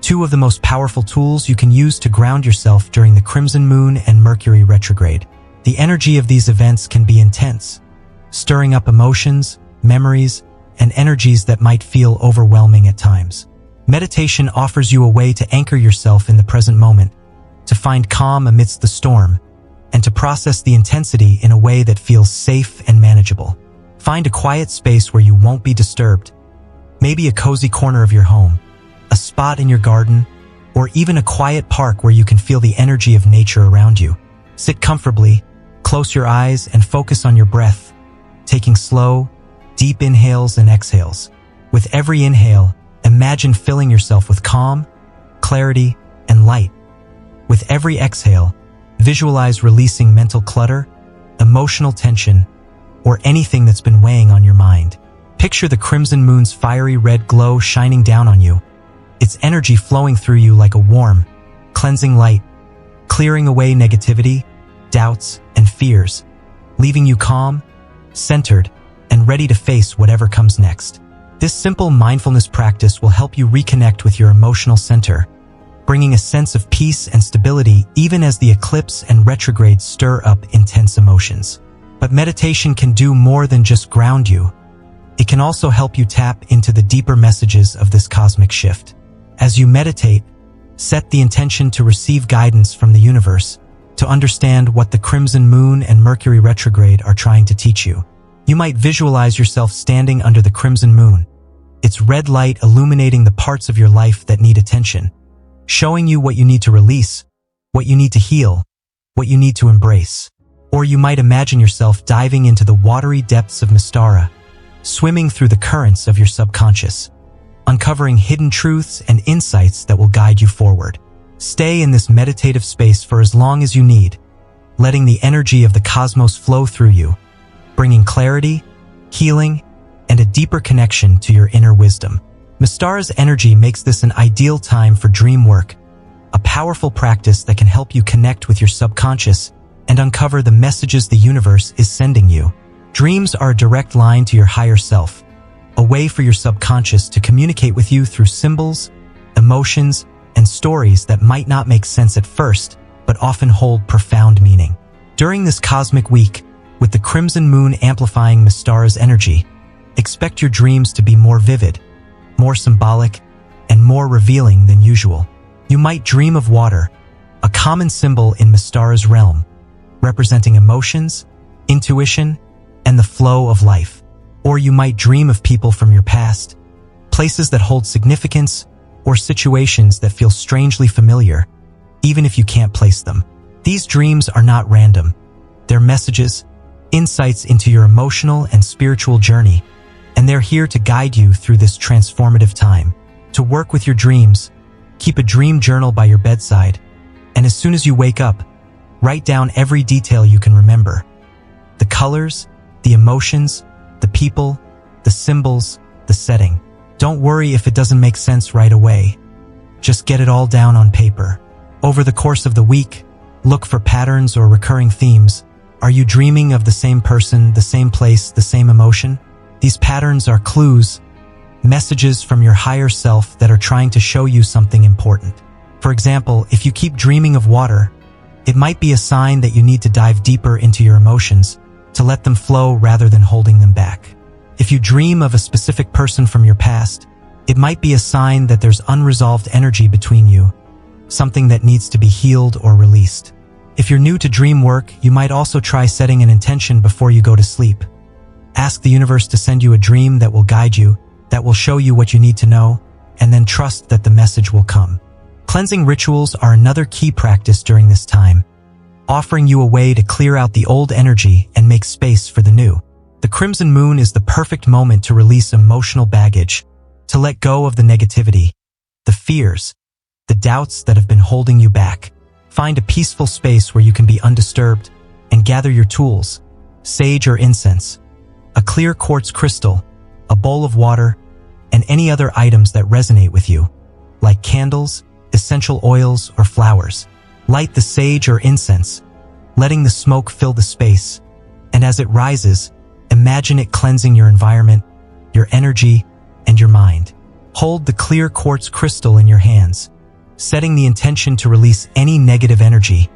two of the most powerful tools you can use to ground yourself during the crimson moon and Mercury retrograde. The energy of these events can be intense, stirring up emotions, memories, and energies that might feel overwhelming at times. Meditation offers you a way to anchor yourself in the present moment, to find calm amidst the storm, and to process the intensity in a way that feels safe and manageable. Find a quiet space where you won't be disturbed, maybe a cozy corner of your home, a spot in your garden, or even a quiet park where you can feel the energy of nature around you. Sit comfortably, close your eyes, and focus on your breath, taking slow, deep inhales and exhales. With every inhale, imagine filling yourself with calm, clarity, and light. With every exhale, visualize releasing mental clutter, emotional tension, or anything that's been weighing on your mind. Picture the crimson moon's fiery red glow shining down on you, its energy flowing through you like a warm, cleansing light, clearing away negativity, doubts, and fears, leaving you calm, centered, and ready to face whatever comes next. This simple mindfulness practice will help you reconnect with your emotional center, bringing a sense of peace and stability even as the eclipse and retrograde stir up intense emotions. But meditation can do more than just ground you. It can also help you tap into the deeper messages of this cosmic shift. As you meditate, set the intention to receive guidance from the universe, to understand what the crimson moon and Mercury retrograde are trying to teach you. You might visualize yourself standing under the crimson moon, its red light illuminating the parts of your life that need attention, showing you what you need to release, what you need to heal, what you need to embrace. Or you might imagine yourself diving into the watery depths of Mystara, swimming through the currents of your subconscious, uncovering hidden truths and insights that will guide you forward. Stay in this meditative space for as long as you need, letting the energy of the cosmos flow through you, bringing clarity, healing, and a deeper connection to your inner wisdom. Mystara's energy makes this an ideal time for dream work, a powerful practice that can help you connect with your subconscious and uncover the messages the universe is sending you. Dreams are a direct line to your higher self, a way for your subconscious to communicate with you through symbols, emotions, and stories that might not make sense at first, but often hold profound meaning. During this cosmic week, with the crimson moon amplifying Mystara's energy, expect your dreams to be more vivid, more symbolic, and more revealing than usual. You might dream of water, a common symbol in Mystara's realm, representing emotions, intuition, and the flow of life. Or you might dream of people from your past, places that hold significance, or situations that feel strangely familiar, even if you can't place them. These dreams are not random. They're messages, insights into your emotional and spiritual journey, and they're here to guide you through this transformative time. To work with your dreams, keep a dream journal by your bedside, and as soon as you wake up, write down every detail you can remember. The colors, the emotions, the people, the symbols, the setting. Don't worry if it doesn't make sense right away. Just get it all down on paper. Over the course of the week, look for patterns or recurring themes. Are you dreaming of the same person, the same place, the same emotion? These patterns are clues, messages from your higher self that are trying to show you something important. For example, if you keep dreaming of water, it might be a sign that you need to dive deeper into your emotions, to let them flow rather than holding them back. If you dream of a specific person from your past, it might be a sign that there's unresolved energy between you, something that needs to be healed or released. If you're new to dream work, you might also try setting an intention before you go to sleep. Ask the universe to send you a dream that will guide you, that will show you what you need to know, and then trust that the message will come. Cleansing rituals are another key practice during this time, offering you a way to clear out the old energy and make space for the new. The crimson moon is the perfect moment to release emotional baggage, to let go of the negativity, the fears, the doubts that have been holding you back. Find a peaceful space where you can be undisturbed and gather your tools, sage or incense, a clear quartz crystal, a bowl of water, and any other items that resonate with you, like candles, essential oils, or flowers. Light the sage or incense, letting the smoke fill the space, and as it rises, imagine it cleansing your environment, your energy, and your mind. Hold the clear quartz crystal in your hands, setting the intention to release any negative energy,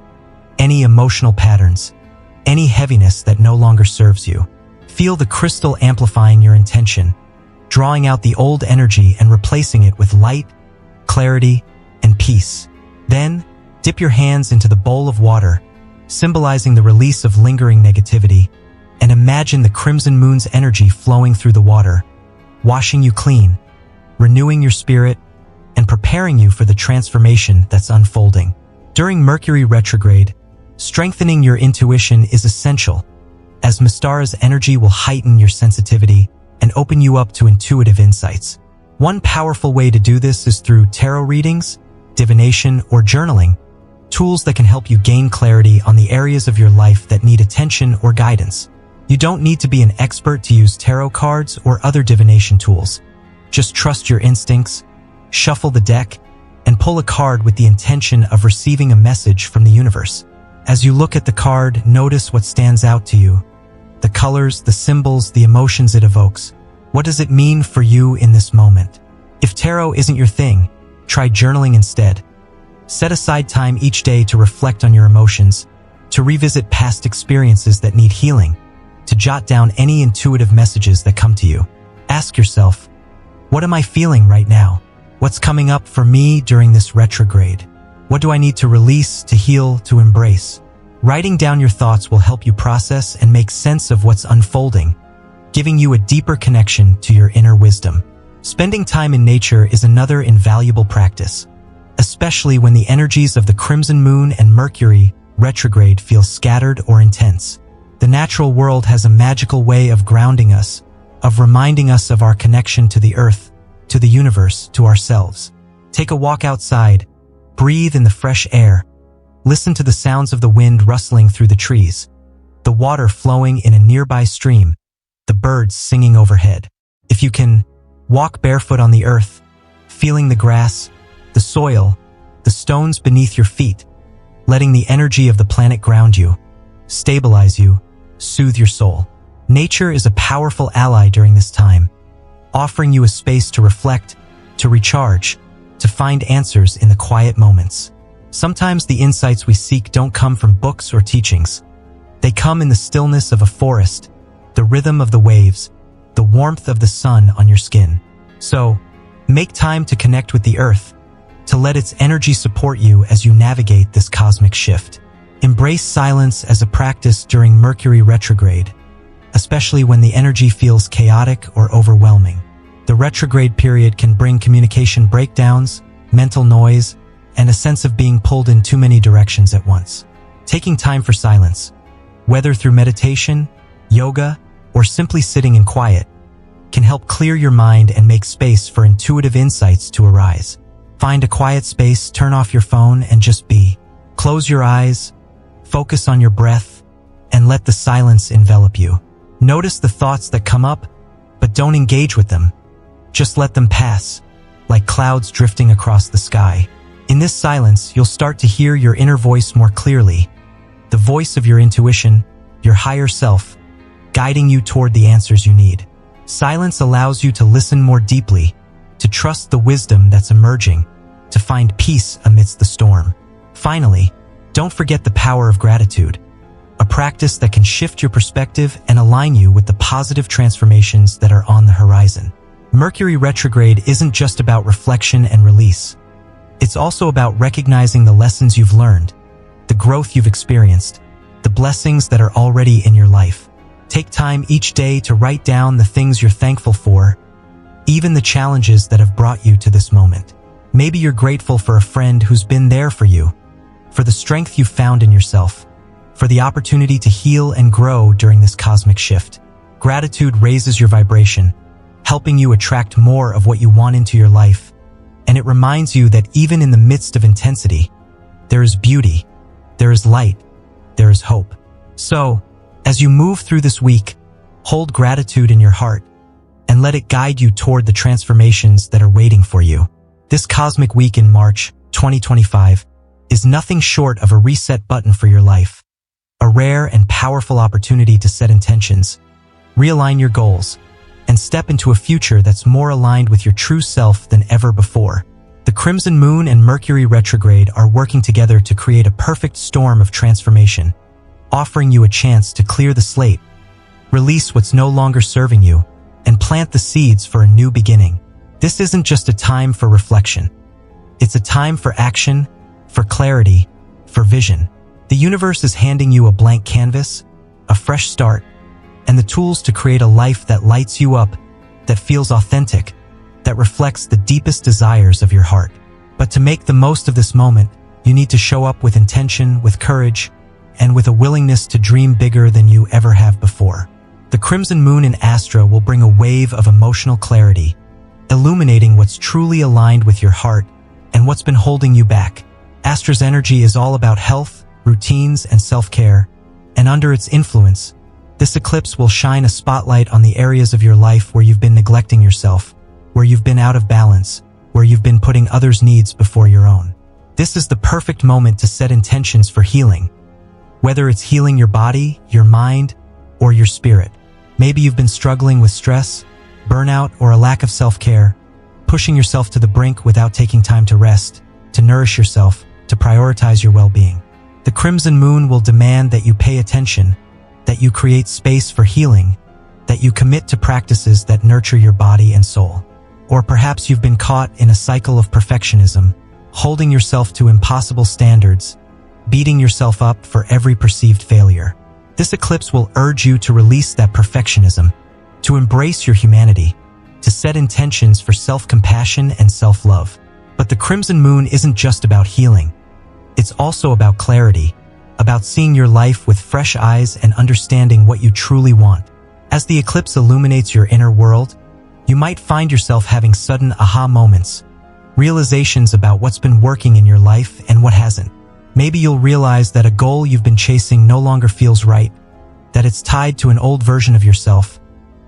any emotional patterns, any heaviness that no longer serves you. Feel the crystal amplifying your intention, drawing out the old energy and replacing it with light, clarity, and peace. Then, dip your hands into the bowl of water, symbolizing the release of lingering negativity, and imagine the crimson moon's energy flowing through the water, washing you clean, renewing your spirit, and preparing you for the transformation that's unfolding. During Mercury retrograde, strengthening your intuition is essential, as Mystara's energy will heighten your sensitivity and open you up to intuitive insights. One powerful way to do this is through tarot readings, divination, or journaling, tools that can help you gain clarity on the areas of your life that need attention or guidance. You don't need to be an expert to use tarot cards or other divination tools. Just trust your instincts, shuffle the deck, and pull a card with the intention of receiving a message from the universe. As you look at the card, notice what stands out to you. The colors, the symbols, the emotions it evokes. What does it mean for you in this moment? If tarot isn't your thing, try journaling instead. Set aside time each day to reflect on your emotions, to revisit past experiences that need healing, to jot down any intuitive messages that come to you. Ask yourself, what am I feeling right now? What's coming up for me during this retrograde? What do I need to release, to heal, to embrace? Writing down your thoughts will help you process and make sense of what's unfolding, giving you a deeper connection to your inner wisdom. Spending time in nature is another invaluable practice, especially when the energies of the crimson moon and Mercury retrograde feel scattered or intense. The natural world has a magical way of grounding us, of reminding us of our connection to the earth, to the universe, to ourselves. Take a walk outside, breathe in the fresh air, listen to the sounds of the wind rustling through the trees, the water flowing in a nearby stream, the birds singing overhead. If you can, walk barefoot on the earth, feeling the grass, the soil, the stones beneath your feet, letting the energy of the planet ground you, stabilize you, soothe your soul. Nature is a powerful ally during this time, offering you a space to reflect, to recharge, to find answers in the quiet moments. Sometimes the insights we seek don't come from books or teachings. They come in the stillness of a forest, the rhythm of the waves, the warmth of the sun on your skin. So, make time to connect with the earth, to let its energy support you as you navigate this cosmic shift. Embrace silence as a practice during Mercury retrograde, especially when the energy feels chaotic or overwhelming. The retrograde period can bring communication breakdowns, mental noise, and a sense of being pulled in too many directions at once. Taking time for silence, whether through meditation, yoga, or simply sitting in quiet, can help clear your mind and make space for intuitive insights to arise. Find a quiet space, turn off your phone, and just be. Close your eyes, focus on your breath, and let the silence envelop you. Notice the thoughts that come up, but don't engage with them. Just let them pass, like clouds drifting across the sky. In this silence, you'll start to hear your inner voice more clearly, the voice of your intuition, your higher self, guiding you toward the answers you need. Silence allows you to listen more deeply, to trust the wisdom that's emerging, to find peace amidst the storm. Finally, don't forget the power of gratitude, a practice that can shift your perspective and align you with the positive transformations that are on the horizon. Mercury retrograde isn't just about reflection and release. It's also about recognizing the lessons you've learned, the growth you've experienced, the blessings that are already in your life. Take time each day to write down the things you're thankful for, even the challenges that have brought you to this moment. Maybe you're grateful for a friend who's been there for you, for the strength you've found in yourself, for the opportunity to heal and grow during this cosmic shift. Gratitude raises your vibration, helping you attract more of what you want into your life, and it reminds you that even in the midst of intensity, there is beauty, there is light, there is hope. So, as you move through this week, hold gratitude in your heart and let it guide you toward the transformations that are waiting for you. This cosmic week in March 2025 is nothing short of a reset button for your life, a rare and powerful opportunity to set intentions, realign your goals, and step into a future that's more aligned with your true self than ever before. The Crimson Moon and Mercury retrograde are working together to create a perfect storm of transformation, offering you a chance to clear the slate, release what's no longer serving you, and plant the seeds for a new beginning. This isn't just a time for reflection. It's a time for action, for clarity, for vision. The universe is handing you a blank canvas, a fresh start, and the tools to create a life that lights you up, that feels authentic, that reflects the deepest desires of your heart. But to make the most of this moment, you need to show up with intention, with courage, and with a willingness to dream bigger than you ever have before. The Crimson Moon in Astra will bring a wave of emotional clarity, illuminating what's truly aligned with your heart and what's been holding you back. Astra's energy is all about health, routines, and self-care, and under its influence, this eclipse will shine a spotlight on the areas of your life where you've been neglecting yourself, where you've been out of balance, where you've been putting others' needs before your own. This is the perfect moment to set intentions for healing, whether it's healing your body, your mind, or your spirit. Maybe you've been struggling with stress, burnout, or a lack of self-care, pushing yourself to the brink without taking time to rest, to nourish yourself, to prioritize your well-being. The Crimson Moon will demand that you pay attention, that you create space for healing, that you commit to practices that nurture your body and soul. Or perhaps you've been caught in a cycle of perfectionism, holding yourself to impossible standards, beating yourself up for every perceived failure. This eclipse will urge you to release that perfectionism, to embrace your humanity, to set intentions for self-compassion and self-love. But the Crimson Moon isn't just about healing. It's also about clarity, about seeing your life with fresh eyes and understanding what you truly want. As the eclipse illuminates your inner world, you might find yourself having sudden aha moments, realizations about what's been working in your life and what hasn't. Maybe you'll realize that a goal you've been chasing no longer feels right, that it's tied to an old version of yourself,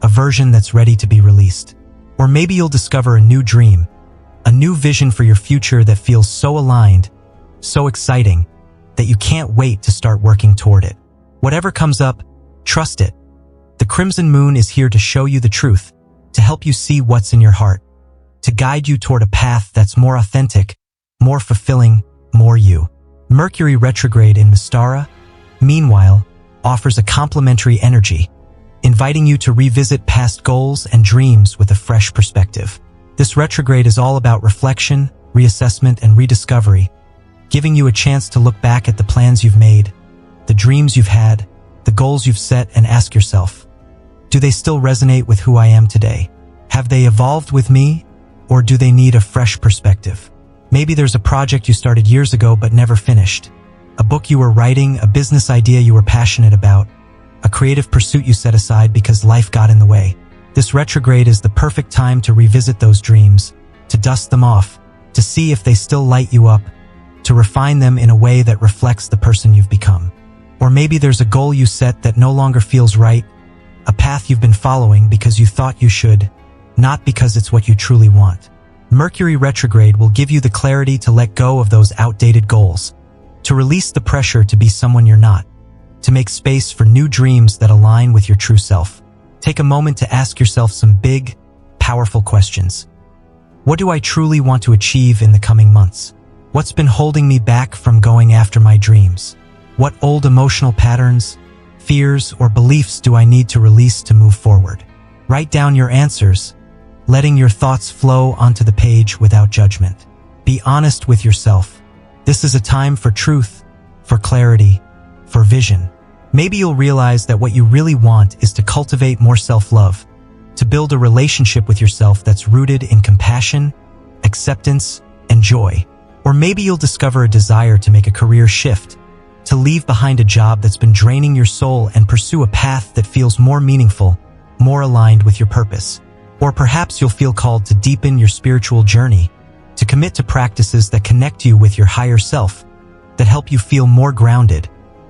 a version that's ready to be released. Or maybe you'll discover a new dream, a new vision for your future that feels so aligned, so exciting, that you can't wait to start working toward it. Whatever comes up, trust it. The Crimson Moon is here to show you the truth, to help you see what's in your heart, to guide you toward a path that's more authentic, more fulfilling, more you. Mercury retrograde in Mystara, meanwhile, offers a complementary energy, inviting you to revisit past goals and dreams with a fresh perspective. This retrograde is all about reflection, reassessment, and rediscovery, giving you a chance to look back at the plans you've made, the dreams you've had, the goals you've set, and ask yourself, do they still resonate with who I am today? Have they evolved with me, or do they need a fresh perspective? Maybe there's a project you started years ago but never finished, a book you were writing, a business idea you were passionate about, a creative pursuit you set aside because life got in the way. This retrograde is the perfect time to revisit those dreams, to dust them off, to see if they still light you up, to refine them in a way that reflects the person you've become. Or maybe there's a goal you set that no longer feels right, a path you've been following because you thought you should, not because it's what you truly want. Mercury retrograde will give you the clarity to let go of those outdated goals, to release the pressure to be someone you're not, to make space for new dreams that align with your true self. Take a moment to ask yourself some big, powerful questions. What do I truly want to achieve in the coming months? What's been holding me back from going after my dreams? What old emotional patterns, fears, or beliefs do I need to release to move forward? Write down your answers, letting your thoughts flow onto the page without judgment. Be honest with yourself. This is a time for truth, for clarity, for vision. Maybe you'll realize that what you really want is to cultivate more self-love, to build a relationship with yourself that's rooted in compassion, acceptance, and joy. Or maybe you'll discover a desire to make a career shift, to leave behind a job that's been draining your soul and pursue a path that feels more meaningful, more aligned with your purpose. Or perhaps you'll feel called to deepen your spiritual journey, to commit to practices that connect you with your higher self, that help you feel more grounded,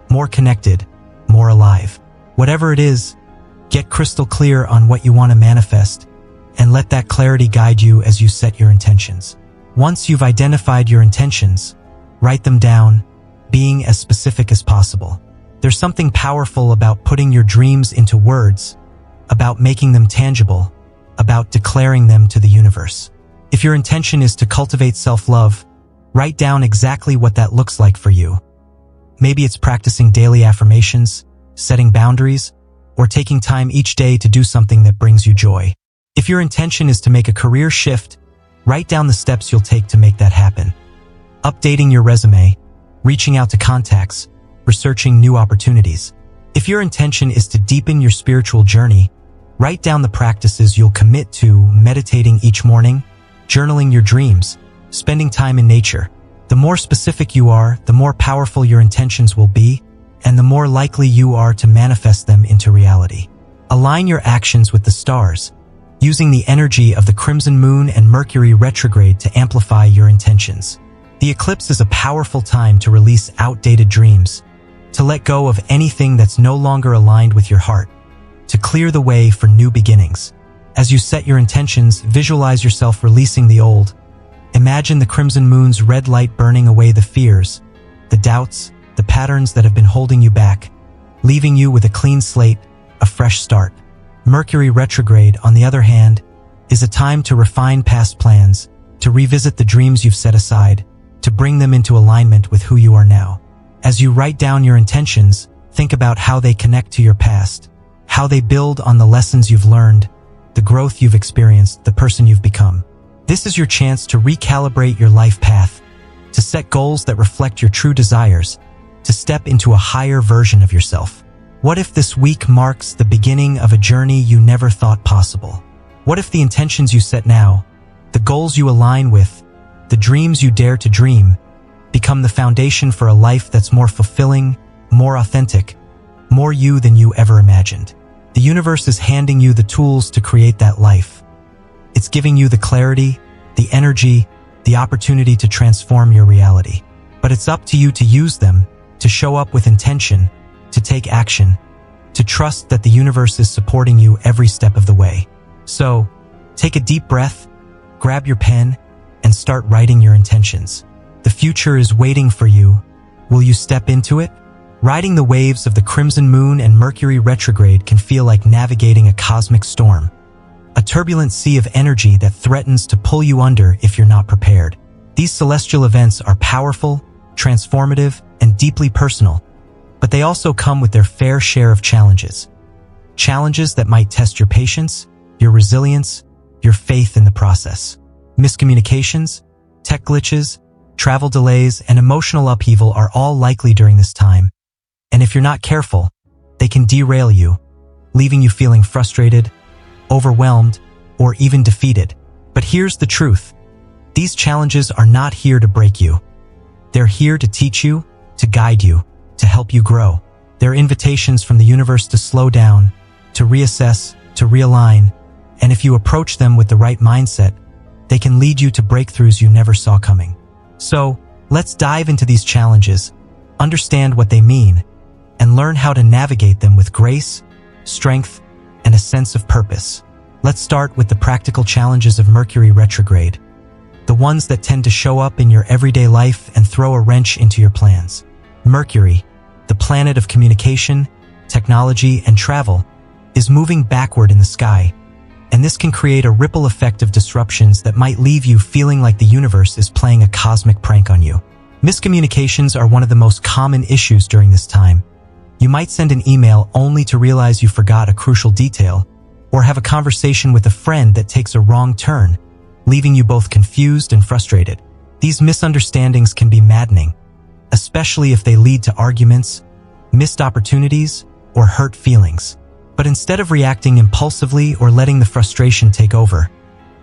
more connected, more alive. Whatever it is, get crystal clear on what you want to manifest, and let that clarity guide you as you set your intentions. Once you've identified your intentions, write them down, being as specific as possible. There's something powerful about putting your dreams into words, about making them tangible, about declaring them to the universe. If your intention is to cultivate self-love, write down exactly what that looks like for you. Maybe it's practicing daily affirmations, setting boundaries, or taking time each day to do something that brings you joy. If your intention is to make a career shift, write down the steps you'll take to make that happen. Updating your resume, reaching out to contacts, researching new opportunities. If your intention is to deepen your spiritual journey, write down the practices you'll commit to: meditating each morning, journaling your dreams, spending time in nature. The more specific you are, the more powerful your intentions will be, and the more likely you are to manifest them into reality. Align your actions with the stars, using the energy of the crimson moon and Mercury retrograde to amplify your intentions. The eclipse is a powerful time to release outdated dreams, to let go of anything that's no longer aligned with your heart, to clear the way for new beginnings. As you set your intentions, visualize yourself releasing the old. Imagine the crimson moon's red light burning away the fears, the doubts, the patterns that have been holding you back, leaving you with a clean slate, a fresh start. Mercury retrograde, on the other hand, is a time to refine past plans, to revisit the dreams you've set aside, to bring them into alignment with who you are now. As you write down your intentions, think about how they connect to your past, how they build on the lessons you've learned, the growth you've experienced, the person you've become. This is your chance to recalibrate your life path, to set goals that reflect your true desires, to step into a higher version of yourself. What if this week marks the beginning of a journey you never thought possible? What if the intentions you set now, the goals you align with, the dreams you dare to dream, become the foundation for a life that's more fulfilling, more authentic, more you than you ever imagined? The universe is handing you the tools to create that life. It's giving you the clarity, the energy, the opportunity to transform your reality. But it's up to you to use them, to show up with intention, to take action, to trust that the universe is supporting you every step of the way. So, take a deep breath, grab your pen, and start writing your intentions. The future is waiting for you. Will you step into it? Riding the waves of the crimson moon and Mercury retrograde can feel like navigating a cosmic storm, a turbulent sea of energy that threatens to pull you under if you're not prepared. These celestial events are powerful, transformative, and deeply personal, but they also come with their fair share of challenges. Challenges that might test your patience, your resilience, your faith in the process. Miscommunications, tech glitches, travel delays, and emotional upheaval are all likely during this time. And if you're not careful, they can derail you, leaving you feeling frustrated, overwhelmed, or even defeated. But here's the truth. These challenges are not here to break you. They're here to teach you, to guide you, to help you grow. They're invitations from the universe to slow down, to reassess, to realign, and if you approach them with the right mindset, they can lead you to breakthroughs you never saw coming. So, let's dive into these challenges, understand what they mean, and learn how to navigate them with grace, strength, and a sense of purpose. Let's start with the practical challenges of Mercury retrograde, the ones that tend to show up in your everyday life and throw a wrench into your plans. Mercury, the planet of communication, technology, and travel, is moving backward in the sky, and this can create a ripple effect of disruptions that might leave you feeling like the universe is playing a cosmic prank on you. Miscommunications are one of the most common issues during this time. You might send an email only to realize you forgot a crucial detail, or have a conversation with a friend that takes a wrong turn, leaving you both confused and frustrated. These misunderstandings can be maddening, especially if they lead to arguments, missed opportunities, or hurt feelings. But instead of reacting impulsively or letting the frustration take over,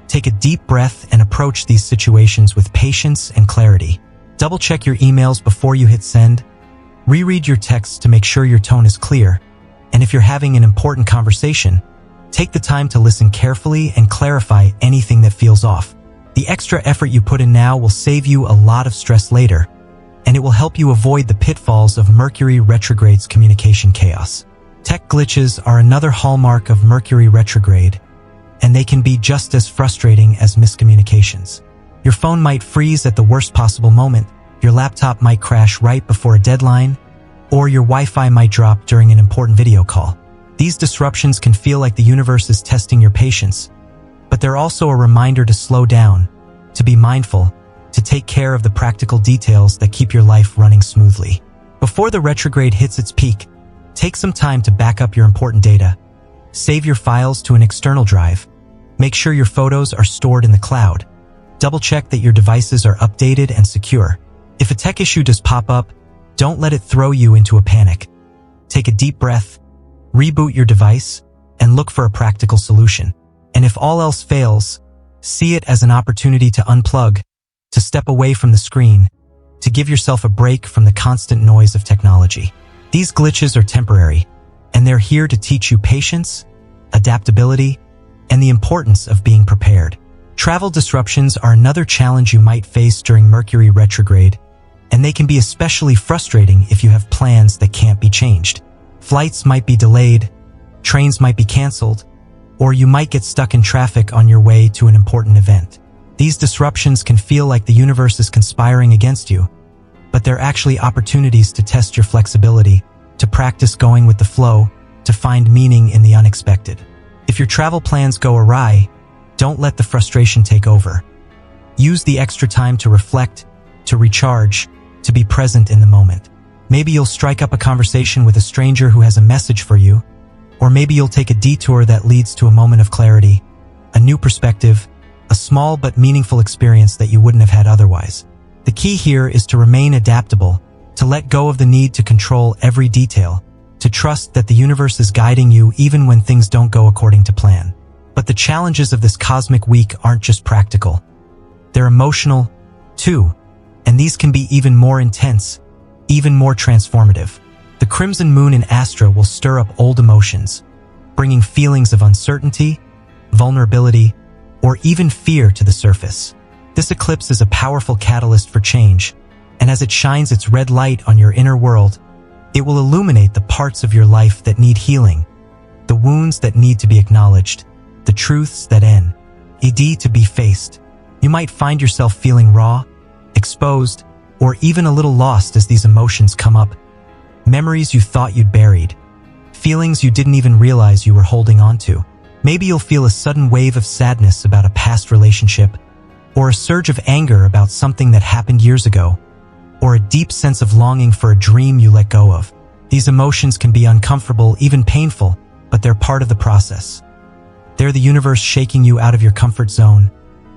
take a deep breath and approach these situations with patience and clarity. Double-check your emails before you hit send. Reread your texts to make sure your tone is clear. And if you're having an important conversation, take the time to listen carefully and clarify anything that feels off. The extra effort you put in now will save you a lot of stress later, and it will help you avoid the pitfalls of Mercury retrograde's communication chaos. Tech glitches are another hallmark of Mercury retrograde, and they can be just as frustrating as miscommunications. Your phone might freeze at the worst possible moment, your laptop might crash right before a deadline, or your Wi-Fi might drop during an important video call. These disruptions can feel like the universe is testing your patience, but they're also a reminder to slow down, to be mindful, to take care of the practical details that keep your life running smoothly. Before the retrograde hits its peak, take some time to back up your important data. Save your files to an external drive. Make sure your photos are stored in the cloud. Double-check that your devices are updated and secure. If a tech issue does pop up, don't let it throw you into a panic. Take a deep breath, reboot your device, and look for a practical solution. And if all else fails, see it as an opportunity to unplug, to step away from the screen, to give yourself a break from the constant noise of technology. These glitches are temporary, and they're here to teach you patience, adaptability, and the importance of being prepared. Travel disruptions are another challenge you might face during Mercury retrograde, and they can be especially frustrating if you have plans that can't be changed. Flights might be delayed, trains might be canceled, or you might get stuck in traffic on your way to an important event. These disruptions can feel like the universe is conspiring against you, but they're actually opportunities to test your flexibility, to practice going with the flow, to find meaning in the unexpected. If your travel plans go awry, don't let the frustration take over. Use the extra time to reflect, to recharge, to be present in the moment. Maybe you'll strike up a conversation with a stranger who has a message for you, or maybe you'll take a detour that leads to a moment of clarity, a new perspective, a small but meaningful experience that you wouldn't have had otherwise. The key here is to remain adaptable, to let go of the need to control every detail, to trust that the universe is guiding you even when things don't go according to plan. But the challenges of this cosmic week aren't just practical. They're emotional, too, and these can be even more intense, even more transformative. The crimson moon in Astra will stir up old emotions, bringing feelings of uncertainty, vulnerability, or even fear to the surface. This eclipse is a powerful catalyst for change, and as it shines its red light on your inner world, it will illuminate the parts of your life that need healing, the wounds that need to be acknowledged, the truths that need to be faced. You might find yourself feeling raw, exposed, or even a little lost as these emotions come up. Memories you thought you'd buried, feelings you didn't even realize you were holding on to. Maybe you'll feel a sudden wave of sadness about a past relationship, or a surge of anger about something that happened years ago, or a deep sense of longing for a dream you let go of. These emotions can be uncomfortable, even painful, but they're part of the process. They're the universe shaking you out of your comfort zone,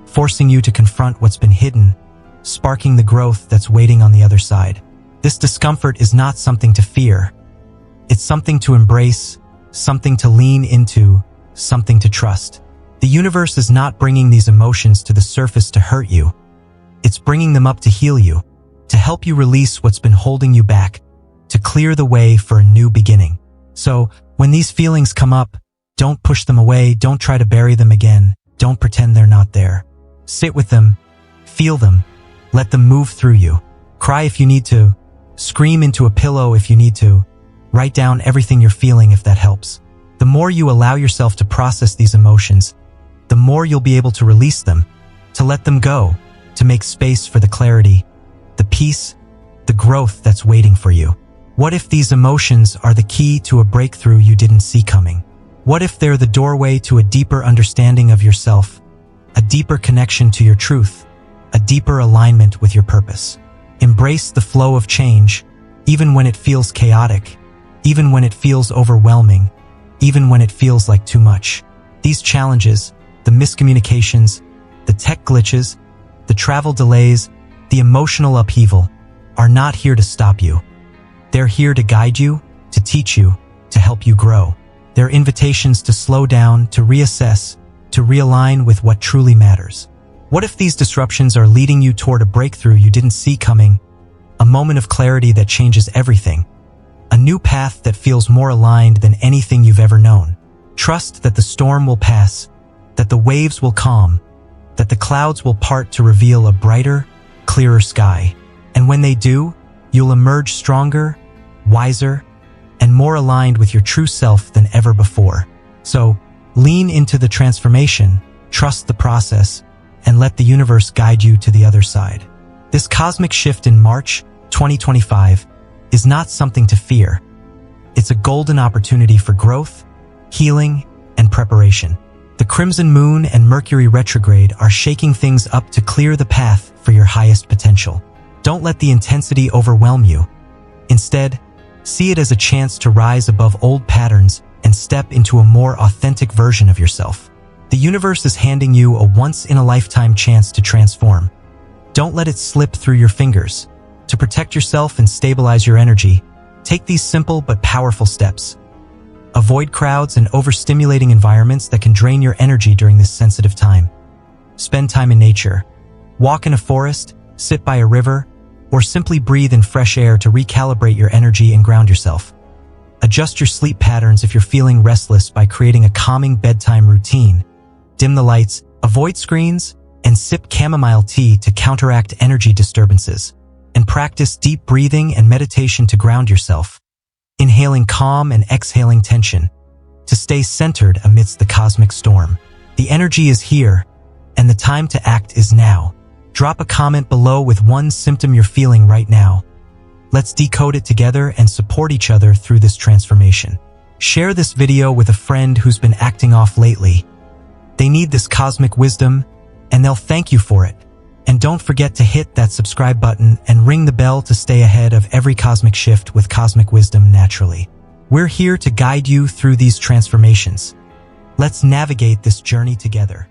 forcing you to confront what's been hidden, sparking the growth that's waiting on the other side. This discomfort is not something to fear. It's something to embrace, something to lean into, something to trust. The universe is not bringing these emotions to the surface to hurt you. It's bringing them up to heal you, to help you release what's been holding you back, to clear the way for a new beginning. So, when these feelings come up, don't push them away, don't try to bury them again, don't pretend they're not there. Sit with them, feel them, let them move through you. Cry if you need to, scream into a pillow if you need to, write down everything you're feeling if that helps. The more you allow yourself to process these emotions, the more you'll be able to release them, to let them go, to make space for the clarity, the peace, the growth that's waiting for you. What if these emotions are the key to a breakthrough you didn't see coming? What if they're the doorway to a deeper understanding of yourself, a deeper connection to your truth, a deeper alignment with your purpose? Embrace the flow of change, even when it feels chaotic, even when it feels overwhelming, even when it feels like too much. These challenges, the miscommunications, the tech glitches, the travel delays, the emotional upheaval, are not here to stop you. They're here to guide you, to teach you, to help you grow. They're invitations to slow down, to reassess, to realign with what truly matters. What if these disruptions are leading you toward a breakthrough you didn't see coming, a moment of clarity that changes everything, a new path that feels more aligned than anything you've ever known? Trust that the storm will pass, that the waves will calm, that the clouds will part to reveal a brighter, clearer sky. And when they do, you'll emerge stronger, wiser, and more aligned with your true self than ever before. So, lean into the transformation, trust the process, and let the universe guide you to the other side. This cosmic shift in March 2025 is not something to fear. It's a golden opportunity for growth, healing, and preparation. The Crimson Moon and Mercury retrograde are shaking things up to clear the path for your highest potential. Don't let the intensity overwhelm you. Instead, see it as a chance to rise above old patterns and step into a more authentic version of yourself. The universe is handing you a once-in-a-lifetime chance to transform. Don't let it slip through your fingers. To protect yourself and stabilize your energy, take these simple but powerful steps. Avoid crowds and overstimulating environments that can drain your energy during this sensitive time. Spend time in nature. Walk in a forest, sit by a river, or simply breathe in fresh air to recalibrate your energy and ground yourself. Adjust your sleep patterns if you're feeling restless by creating a calming bedtime routine. Dim the lights, avoid screens, and sip chamomile tea to counteract energy disturbances. And practice deep breathing and meditation to ground yourself, inhaling calm and exhaling tension, to stay centered amidst the cosmic storm. The energy is here, and the time to act is now. Drop a comment below with one symptom you're feeling right now. Let's decode it together and support each other through this transformation. Share this video with a friend who's been acting off lately. They need this cosmic wisdom, and they'll thank you for it. And don't forget to hit that subscribe button and ring the bell to stay ahead of every cosmic shift with cosmic wisdom naturally. We're here to guide you through these transformations. Let's navigate this journey together.